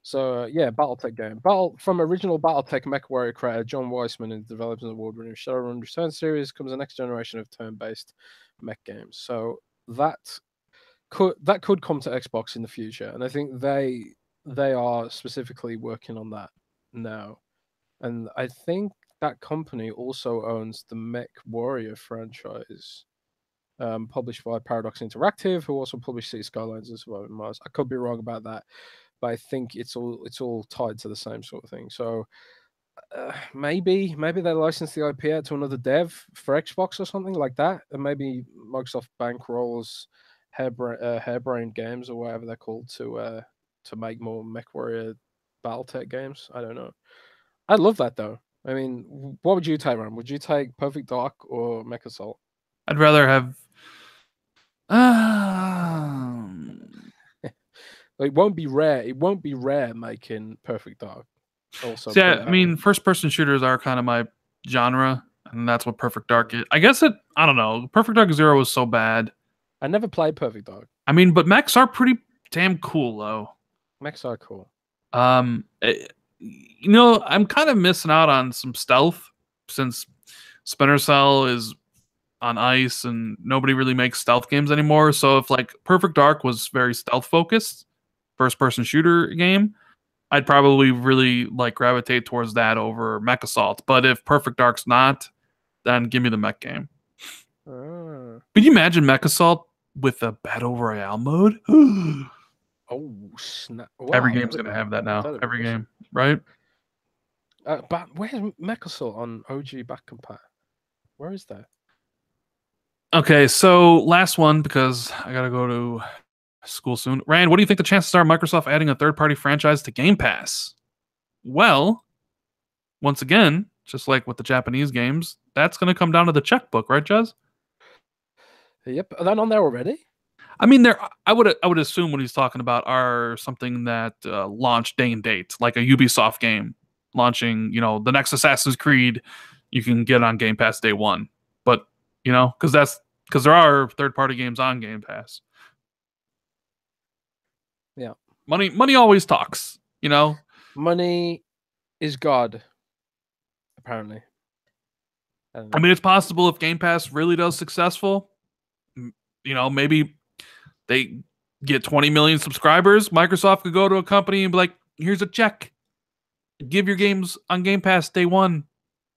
So yeah, BattleTech game. From original BattleTech Mech Warrior creator John Weissman and developers an award-winning Shadowrun Return series comes the next generation of turn-based mech games. So that could come to Xbox in the future, and I think they are specifically working on that now. And I think that company also owns the Mech Warrior franchise, published by Paradox Interactive, who also published City Skylines as well in Mars. I could be wrong about that, but I think it's all tied to the same sort of thing. So maybe they license the IP out to another dev for Xbox or something like that, and maybe Microsoft bankrolls Harebrained Games or whatever they're called to make more Mech Warrior BattleTech games. I don't know. I'd love that though. I mean, what would you take, Ram? Would you take Perfect Dark or Mech Assault? I'd rather have. It won't be rare. It won't be rare making Perfect Dark. Also, yeah, I mean, first-person shooters are kind of my genre, and that's what Perfect Dark is. I guess I don't know. Perfect Dark Zero was so bad. I never played Perfect Dark. I mean, but mechs are pretty damn cool, though. Mechs are cool. I'm kind of missing out on some stealth since Splinter Cell is on ice and nobody really makes stealth games anymore. So if like Perfect Dark was very stealth focused, first-person shooter game, I'd probably really like gravitate towards that over Mech Assault. But if Perfect Dark's not, then give me the mech game. Can you imagine Mech Assault with a Battle Royale mode? Oh snap! Wow, every game's gonna have that now. Every game, right? But where's Mechasol on OG back compat? Where is that? Okay, so last one because I gotta go to school soon. Rand, what do you think the chances are of Microsoft adding a third-party franchise to Game Pass? Well, once again, just like with the Japanese games, that's going to come down to the checkbook, right, Jez? Yep. Are they on there already? I mean, there. I would assume what he's talking about are something that launch day and date, like a Ubisoft game launching. You know, the next Assassin's Creed, you can get on Game Pass day one. But you know, because there are third-party games on Game Pass. Yeah. Money always talks. You know, money is God. Apparently. I mean, it's possible if Game Pass really does successful. You know, maybe they get 20 million subscribers. Microsoft could go to a company and be like, "Here's a check. Give your games on Game Pass day one,"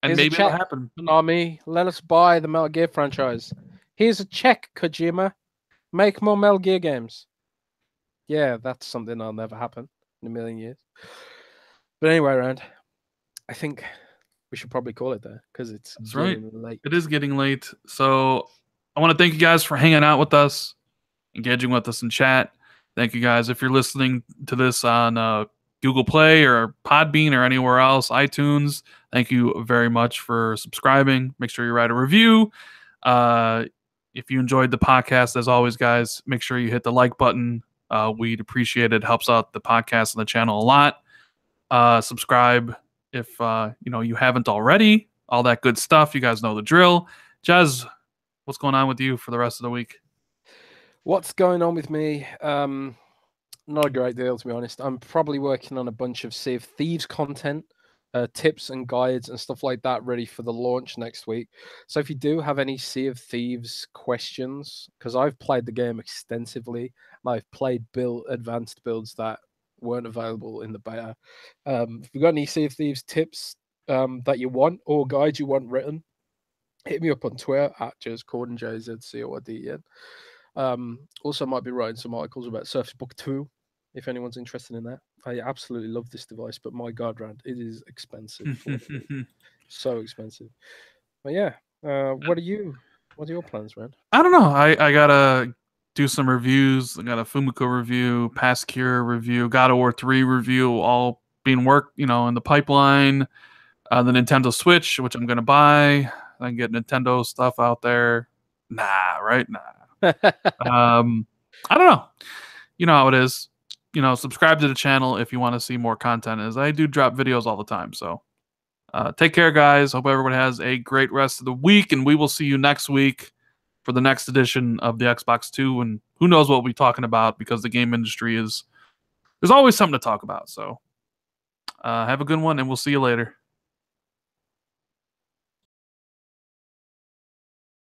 and maybe it'll happen. Konami, let us buy the Metal Gear franchise. Here's a check, Kojima. Make more Metal Gear games. Yeah, that's something that'll never happen in a million years. But anyway, Rand, I think we should probably call it there because it's getting late. It is getting late. So I want to thank you guys for hanging out with us, engaging with us in chat. Thank you guys. If you're listening to this on Google Play or Podbean or anywhere else, iTunes, thank you very much for subscribing. Make sure you write a review. If you enjoyed the podcast, as always, guys, make sure you hit the like button. We'd appreciate it. It helps out the podcast and the channel a lot. Subscribe if you haven't already. All that good stuff. You guys know the drill. Jez, what's going on with you for the rest of the week? What's going on with me? Not a great deal, to be honest. I'm probably working on a bunch of Sea of Thieves content, tips and guides and stuff like that ready for the launch next week. So if you do have any Sea of Thieves questions, because I've played the game extensively, and I've played advanced builds that weren't available in the beta. If you've got any Sea of Thieves tips that you want or guides you want written, hit me up on Twitter at JZCorden, JZCORDEN. Also might be writing some articles about Surface Book 2 if anyone's interested in that. I absolutely love this device, but my god, Rand, it is expensive. So expensive. But yeah, what are your plans, Rand? I don't know. I gotta do some reviews. I got a Fumiko review, Past Cure review, God of War 3 review, all being worked, in the pipeline. The Nintendo Switch, which I'm gonna buy. I can get Nintendo stuff out there. Nah. I don't know. You know how it is. Subscribe to the channel if you want to see more content, as I do drop videos all the time. So take care, guys. Hope everyone has a great rest of the week, and we will see you next week for the next edition of the Xbox 2. And who knows what we'll be talking about, because the game industry there's always something to talk about. So have a good one, and we'll see you later.